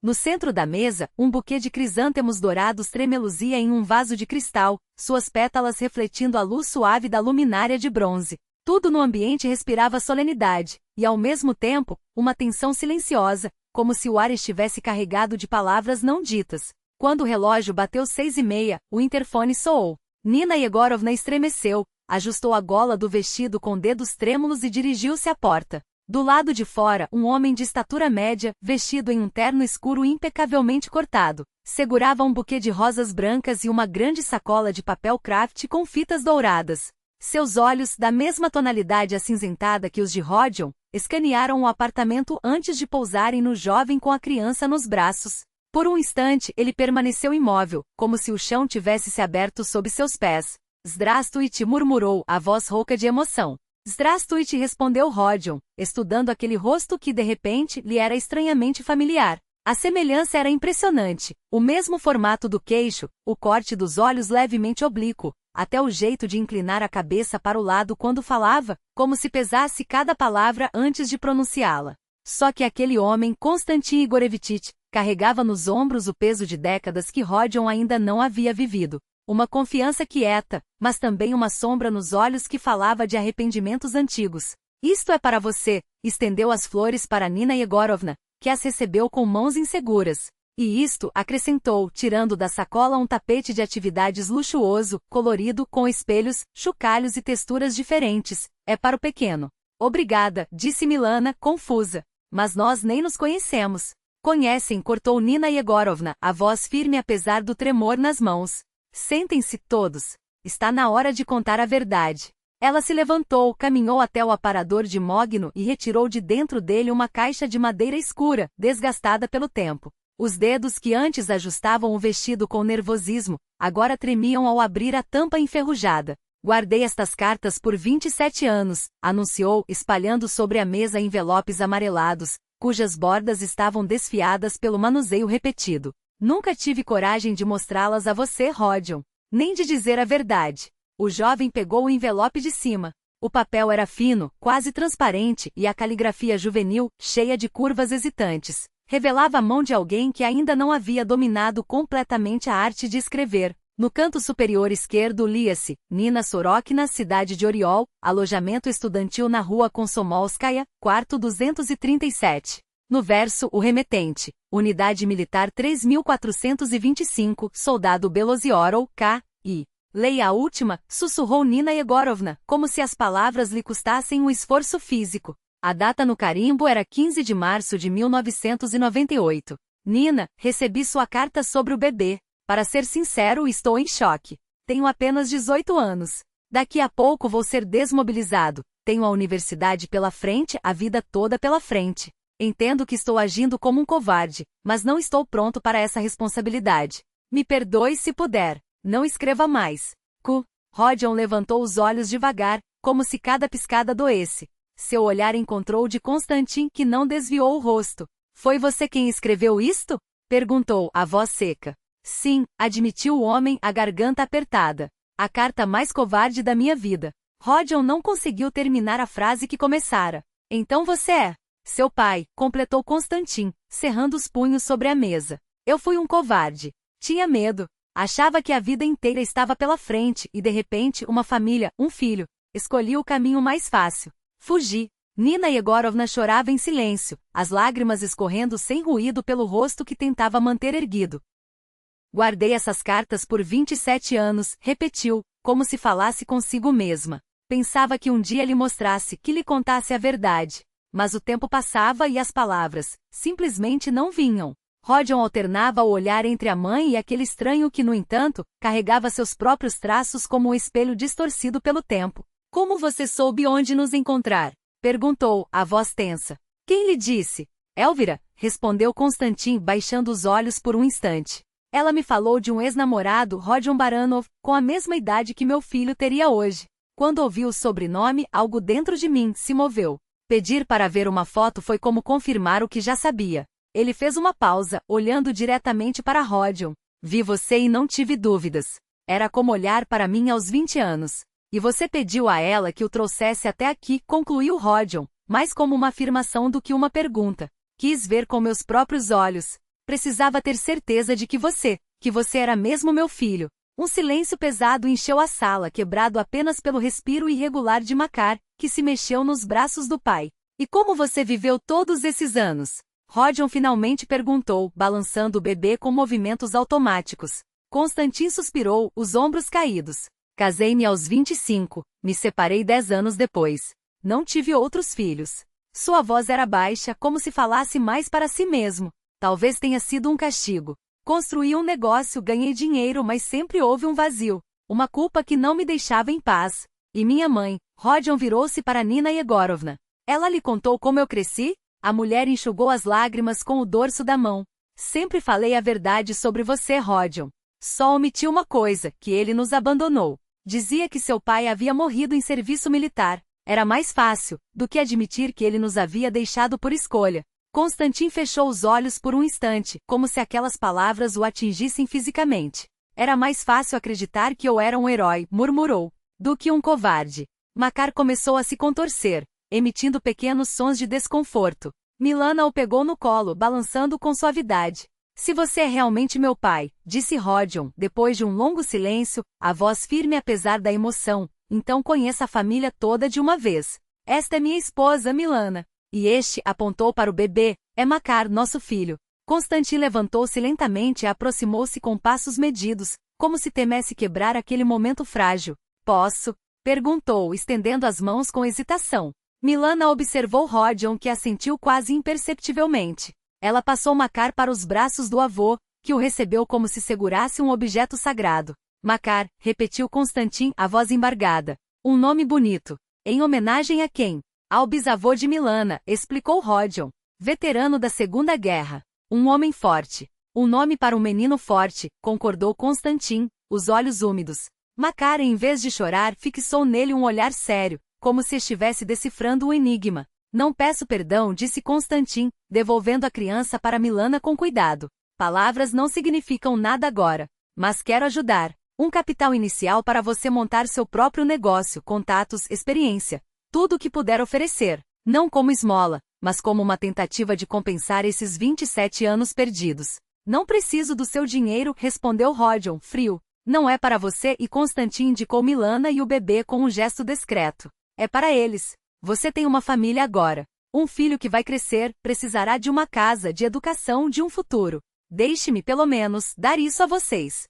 No centro da mesa, um buquê de crisântemos dourados tremeluzia em um vaso de cristal, suas pétalas refletindo a luz suave da luminária de bronze. Tudo no ambiente respirava solenidade, e ao mesmo tempo, uma tensão silenciosa, como se o ar estivesse carregado de palavras não ditas. Quando o relógio bateu 6h30, o interfone soou. Nina Yegorovna estremeceu, ajustou a gola do vestido com dedos trêmulos e dirigiu-se à porta. Do lado de fora, um homem de estatura média, vestido em um terno escuro impecavelmente cortado, segurava um buquê de rosas brancas e uma grande sacola de papel craft com fitas douradas. Seus olhos, da mesma tonalidade acinzentada que os de Rodion, escanearam o apartamento antes de pousarem no jovem com a criança nos braços. Por um instante, ele permaneceu imóvel, como se o chão tivesse se aberto sob seus pés. Zdrastuit, murmurou, a voz rouca de emoção. Zdrastuit, respondeu Rodion, estudando aquele rosto que de repente lhe era estranhamente familiar. A semelhança era impressionante. O mesmo formato do queixo, o corte dos olhos levemente oblíquo, até o jeito de inclinar a cabeça para o lado quando falava, como se pesasse cada palavra antes de pronunciá-la. Só que aquele homem, Konstantin Igorevitch, carregava nos ombros o peso de décadas que Rodion ainda não havia vivido. Uma confiança quieta, mas também uma sombra nos olhos que falava de arrependimentos antigos. Isto é para você, estendeu as flores para Nina Yegorovna, que as recebeu com mãos inseguras. E isto, acrescentou, tirando da sacola um tapete de atividades luxuoso, colorido, com espelhos, chocalhos e texturas diferentes, é para o pequeno. Obrigada, disse Milana, confusa. Mas nós nem nos conhecemos. Conhecem, cortou Nina Yegorovna, a voz firme apesar do tremor nas mãos. Sentem-se todos. Está na hora de contar a verdade. Ela se levantou, caminhou até o aparador de mogno e retirou de dentro dele uma caixa de madeira escura, desgastada pelo tempo. Os dedos que antes ajustavam o vestido com nervosismo, agora tremiam ao abrir a tampa enferrujada. Guardei estas cartas por 27 anos, anunciou, espalhando sobre a mesa envelopes amarelados, cujas bordas estavam desfiadas pelo manuseio repetido. Nunca tive coragem de mostrá-las a você, Rodion, nem de dizer a verdade. O jovem pegou o envelope de cima. O papel era fino, quase transparente, e a caligrafia juvenil, cheia de curvas hesitantes, revelava a mão de alguém que ainda não havia dominado completamente a arte de escrever. No canto superior esquerdo lia-se, Nina Sorokina, cidade de Oriol, alojamento estudantil na rua Komsomolskaya, quarto 237. No verso, o remetente, unidade militar 3425, soldado Beloziorov, K.I. Leia a última, sussurrou Nina Yegorovna, como se as palavras lhe custassem um esforço físico. A data no carimbo era 15 de março de 1998. Nina, recebi sua carta sobre o bebê. Para ser sincero, estou em choque. Tenho apenas 18 anos. Daqui a pouco vou ser desmobilizado. Tenho a universidade pela frente, a vida toda pela frente. Entendo que estou agindo como um covarde, mas não estou pronto para essa responsabilidade. Me perdoe se puder. Não escreva mais. Rodion levantou os olhos devagar, como se cada piscada doesse. Seu olhar encontrou o de Konstantin, que não desviou o rosto. Foi você quem escreveu isto? Perguntou, a voz seca. Sim, admitiu o homem, a garganta apertada. A carta mais covarde da minha vida. Rodion não conseguiu terminar a frase que começara. Então você é seu pai, completou Konstantin, cerrando os punhos sobre a mesa. Eu fui um covarde. Tinha medo. Achava que a vida inteira estava pela frente e de repente uma família, um filho. Escolhi o caminho mais fácil. Fugi. Nina Yegorovna chorava em silêncio, as lágrimas escorrendo sem ruído pelo rosto que tentava manter erguido. Guardei essas cartas por 27 anos, repetiu, como se falasse consigo mesma. Pensava que um dia lhe mostrasse, que lhe contasse a verdade. Mas o tempo passava e as palavras, simplesmente não vinham. Rodion alternava o olhar entre a mãe e aquele estranho que, no entanto, carregava seus próprios traços como um espelho distorcido pelo tempo. Como você soube onde nos encontrar? Perguntou, a voz tensa. Quem lhe disse? Elvira, respondeu Konstantin, baixando os olhos por um instante. Ela me falou de um ex-namorado, Rodion Baranov, com a mesma idade que meu filho teria hoje. Quando ouvi o sobrenome, algo dentro de mim se moveu. Pedir para ver uma foto foi como confirmar o que já sabia. Ele fez uma pausa, olhando diretamente para Rodion. Vi você e não tive dúvidas. Era como olhar para mim aos 20 anos. E você pediu a ela que o trouxesse até aqui, concluiu Rodion, mais como uma afirmação do que uma pergunta. Quis ver com meus próprios olhos. Precisava ter certeza de que você era mesmo meu filho. Um silêncio pesado encheu a sala, quebrado apenas pelo respiro irregular de Makar, que se mexeu nos braços do pai. E como você viveu todos esses anos? Rodion finalmente perguntou, balançando o bebê com movimentos automáticos. Konstantin suspirou, os ombros caídos. Casei-me aos 25, me separei 10 anos depois. Não tive outros filhos. Sua voz era baixa, como se falasse mais para si mesmo. Talvez tenha sido um castigo. Construí um negócio, ganhei dinheiro, mas sempre houve um vazio. Uma culpa que não me deixava em paz. E minha mãe? Rodion virou-se para Nina Yegorovna. Ela lhe contou como eu cresci? A mulher enxugou as lágrimas com o dorso da mão. Sempre falei a verdade sobre você, Rodion. Só omiti uma coisa, que ele nos abandonou. Dizia que seu pai havia morrido em serviço militar. Era mais fácil, do que admitir que ele nos havia deixado por escolha. Constantin fechou os olhos por um instante, como se aquelas palavras o atingissem fisicamente. Era mais fácil acreditar que eu era um herói, murmurou, do que um covarde. Makar começou a se contorcer, emitindo pequenos sons de desconforto. Milana o pegou no colo, balançando com suavidade. Se você é realmente meu pai, disse Rodion, depois de um longo silêncio, a voz firme apesar da emoção, então conheça a família toda de uma vez. Esta é minha esposa, Milana. E este, apontou para o bebê, é Makar, nosso filho. Constantin levantou-se lentamente e aproximou-se com passos medidos, como se temesse quebrar aquele momento frágil. Posso? Perguntou, estendendo as mãos com hesitação. Milana observou Rodion, que assentiu quase imperceptivelmente. Ela passou Makar para os braços do avô, que o recebeu como se segurasse um objeto sagrado. Makar, repetiu Constantin, a voz embargada. Um nome bonito. Em homenagem a quem? Ao bisavô de Milana, explicou Rodion. Veterano da Segunda Guerra. Um homem forte. Um nome para um menino forte, concordou Constantin, os olhos úmidos. Makar, em vez de chorar, fixou nele um olhar sério, como se estivesse decifrando o enigma. Não peço perdão, disse Constantin, devolvendo a criança para Milana com cuidado. Palavras não significam nada agora. Mas quero ajudar. Um capital inicial para você montar seu próprio negócio, contatos, experiência. Tudo o que puder oferecer. Não como esmola, mas como uma tentativa de compensar esses 27 anos perdidos. Não preciso do seu dinheiro, respondeu Rodion, frio. Não é para você, e Constantin indicou Milana e o bebê com um gesto discreto. É para eles. Você tem uma família agora. Um filho que vai crescer, precisará de uma casa, de educação, de um futuro. Deixe-me, pelo menos, dar isso a vocês.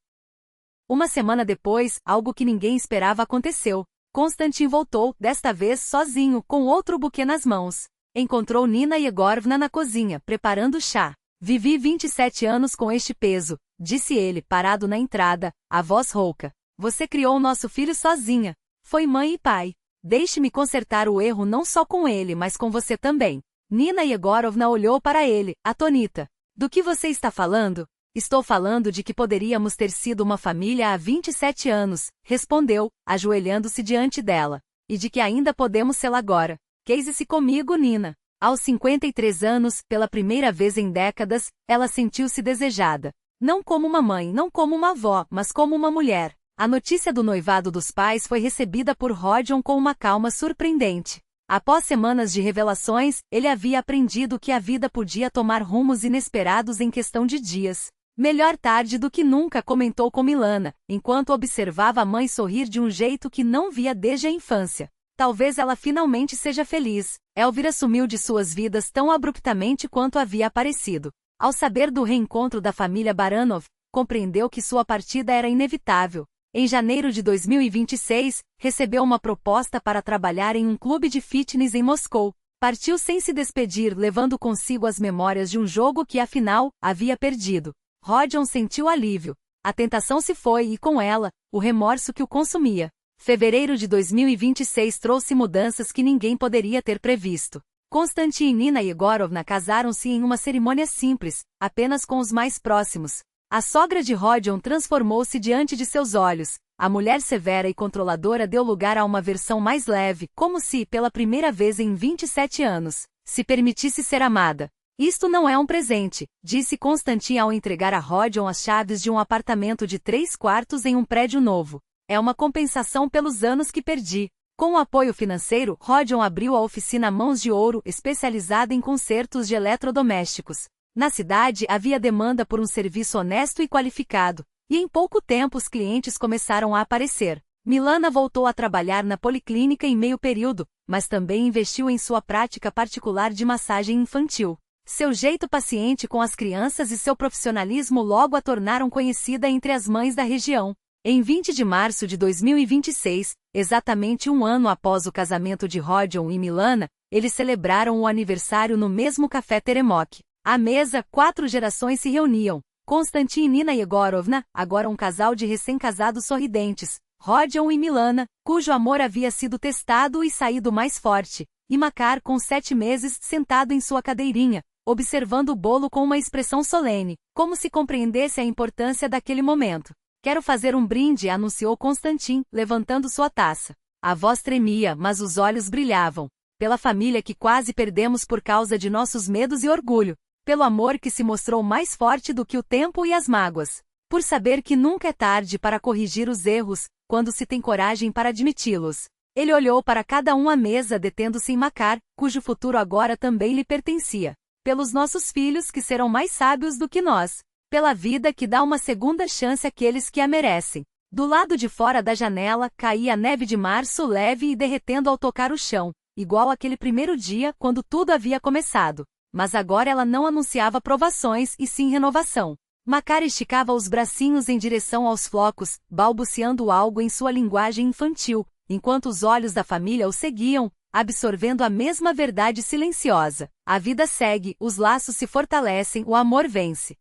Uma semana depois, algo que ninguém esperava aconteceu. Constantin voltou, desta vez sozinho, com outro buquê nas mãos. Encontrou Nina Yegorovna na cozinha, preparando chá. Vivi 27 anos com este peso, disse ele, parado na entrada, a voz rouca. Você criou nosso filho sozinha. Foi mãe e pai. Deixe-me consertar o erro não só com ele, mas com você também. Nina Yegorovna olhou para ele, atônita. Do que você está falando? Estou falando de que poderíamos ter sido uma família há 27 anos, respondeu, ajoelhando-se diante dela. E de que ainda podemos ser agora. Case-se comigo, Nina. Aos 53 anos, pela primeira vez em décadas, ela sentiu-se desejada. Não como uma mãe, não como uma avó, mas como uma mulher. A notícia do noivado dos pais foi recebida por Rodion com uma calma surpreendente. Após semanas de revelações, ele havia aprendido que a vida podia tomar rumos inesperados em questão de dias. Melhor tarde do que nunca, comentou com Milana, enquanto observava a mãe sorrir de um jeito que não via desde a infância. Talvez ela finalmente seja feliz. Elvira sumiu de suas vidas tão abruptamente quanto havia aparecido. Ao saber do reencontro da família Baranov, compreendeu que sua partida era inevitável. Em janeiro de 2026, recebeu uma proposta para trabalhar em um clube de fitness em Moscou. Partiu sem se despedir, levando consigo as memórias de um jogo que, afinal, havia perdido. Rodion sentiu alívio. A tentação se foi e, com ela, o remorso que o consumia. Fevereiro de 2026 trouxe mudanças que ninguém poderia ter previsto. Constantin e Nina Yegorovna casaram-se em uma cerimônia simples, apenas com os mais próximos. A sogra de Rodion transformou-se diante de seus olhos. A mulher severa e controladora deu lugar a uma versão mais leve, como se, pela primeira vez em 27 anos, se permitisse ser amada. Isto não é um presente, disse Constantin ao entregar a Rodion as chaves de um apartamento de 3 quartos em um prédio novo. É uma compensação pelos anos que perdi. Com o apoio financeiro, Rodion abriu a oficina Mãos de Ouro, especializada em consertos de eletrodomésticos. Na cidade havia demanda por um serviço honesto e qualificado, e em pouco tempo os clientes começaram a aparecer. Milana voltou a trabalhar na policlínica em meio período, mas também investiu em sua prática particular de massagem infantil. Seu jeito paciente com as crianças e seu profissionalismo logo a tornaram conhecida entre as mães da região. Em 20 de março de 2026, exatamente um ano após o casamento de Rodion e Milana, eles celebraram o aniversário no mesmo café Teremok. À mesa, 4 gerações se reuniam. Constantin e Nina Yegorovna, agora um casal de recém-casados sorridentes. Rodion e Milana, cujo amor havia sido testado e saído mais forte, e Makar com 7 meses sentado em sua cadeirinha, observando o bolo com uma expressão solene, como se compreendesse a importância daquele momento. Quero fazer um brinde, anunciou Constantin, levantando sua taça. A voz tremia, mas os olhos brilhavam. Pela família que quase perdemos por causa de nossos medos e orgulho. Pelo amor que se mostrou mais forte do que o tempo e as mágoas. Por saber que nunca é tarde para corrigir os erros, quando se tem coragem para admiti-los. Ele olhou para cada um à mesa, detendo-se em Makar, cujo futuro agora também lhe pertencia. Pelos nossos filhos que serão mais sábios do que nós. Pela vida que dá uma segunda chance àqueles que a merecem. Do lado de fora da janela, caía a neve de março leve e derretendo ao tocar o chão, igual aquele primeiro dia quando tudo havia começado. Mas agora ela não anunciava provações e sim renovação. Makar esticava os bracinhos em direção aos flocos, balbuciando algo em sua linguagem infantil, enquanto os olhos da família o seguiam, absorvendo a mesma verdade silenciosa. A vida segue, os laços se fortalecem, o amor vence.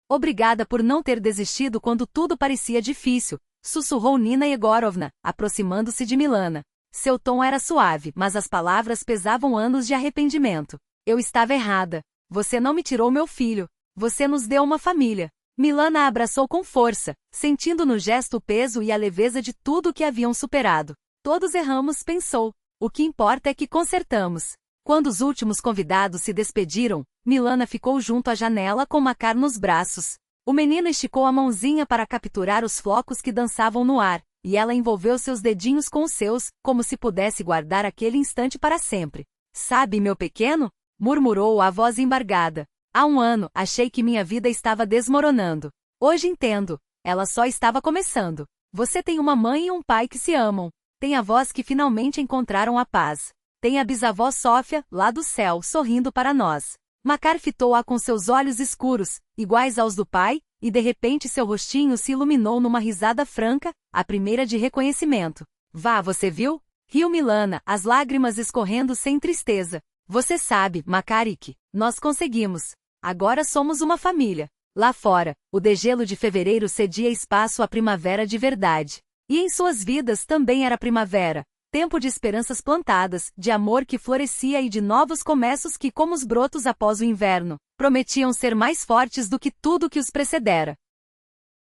Obrigada por não ter desistido quando tudo parecia difícil, sussurrou Nina Yegorovna, aproximando-se de Milana. Seu tom era suave, mas as palavras pesavam anos de arrependimento. Eu estava errada. Você não me tirou meu filho. Você nos deu uma família. Milana a abraçou com força, sentindo no gesto o peso e a leveza de tudo que haviam superado. Todos erramos, pensou. O que importa é que consertamos. Quando os últimos convidados se despediram, Milana ficou junto à janela com Makar nos braços. O menino esticou a mãozinha para capturar os flocos que dançavam no ar, e ela envolveu seus dedinhos com os seus, como se pudesse guardar aquele instante para sempre. Sabe, meu pequeno? Murmurou a voz embargada. Há um ano, achei que minha vida estava desmoronando. Hoje entendo. Ela só estava começando. Você tem uma mãe e um pai que se amam. Tem avós que finalmente encontraram a paz. Tem a bisavó Sófia, lá do céu, sorrindo para nós. Makar fitou-a com seus olhos escuros, iguais aos do pai, e de repente seu rostinho se iluminou numa risada franca, a primeira de reconhecimento. Vá, você viu? Riu Milana, as lágrimas escorrendo sem tristeza. Você sabe, Makarik, nós conseguimos. Agora somos uma família. Lá fora, o degelo de fevereiro cedia espaço à primavera de verdade. E em suas vidas também era primavera. Tempo de esperanças plantadas, de amor que florescia e de novos começos que, como os brotos após o inverno, prometiam ser mais fortes do que tudo que os precedera.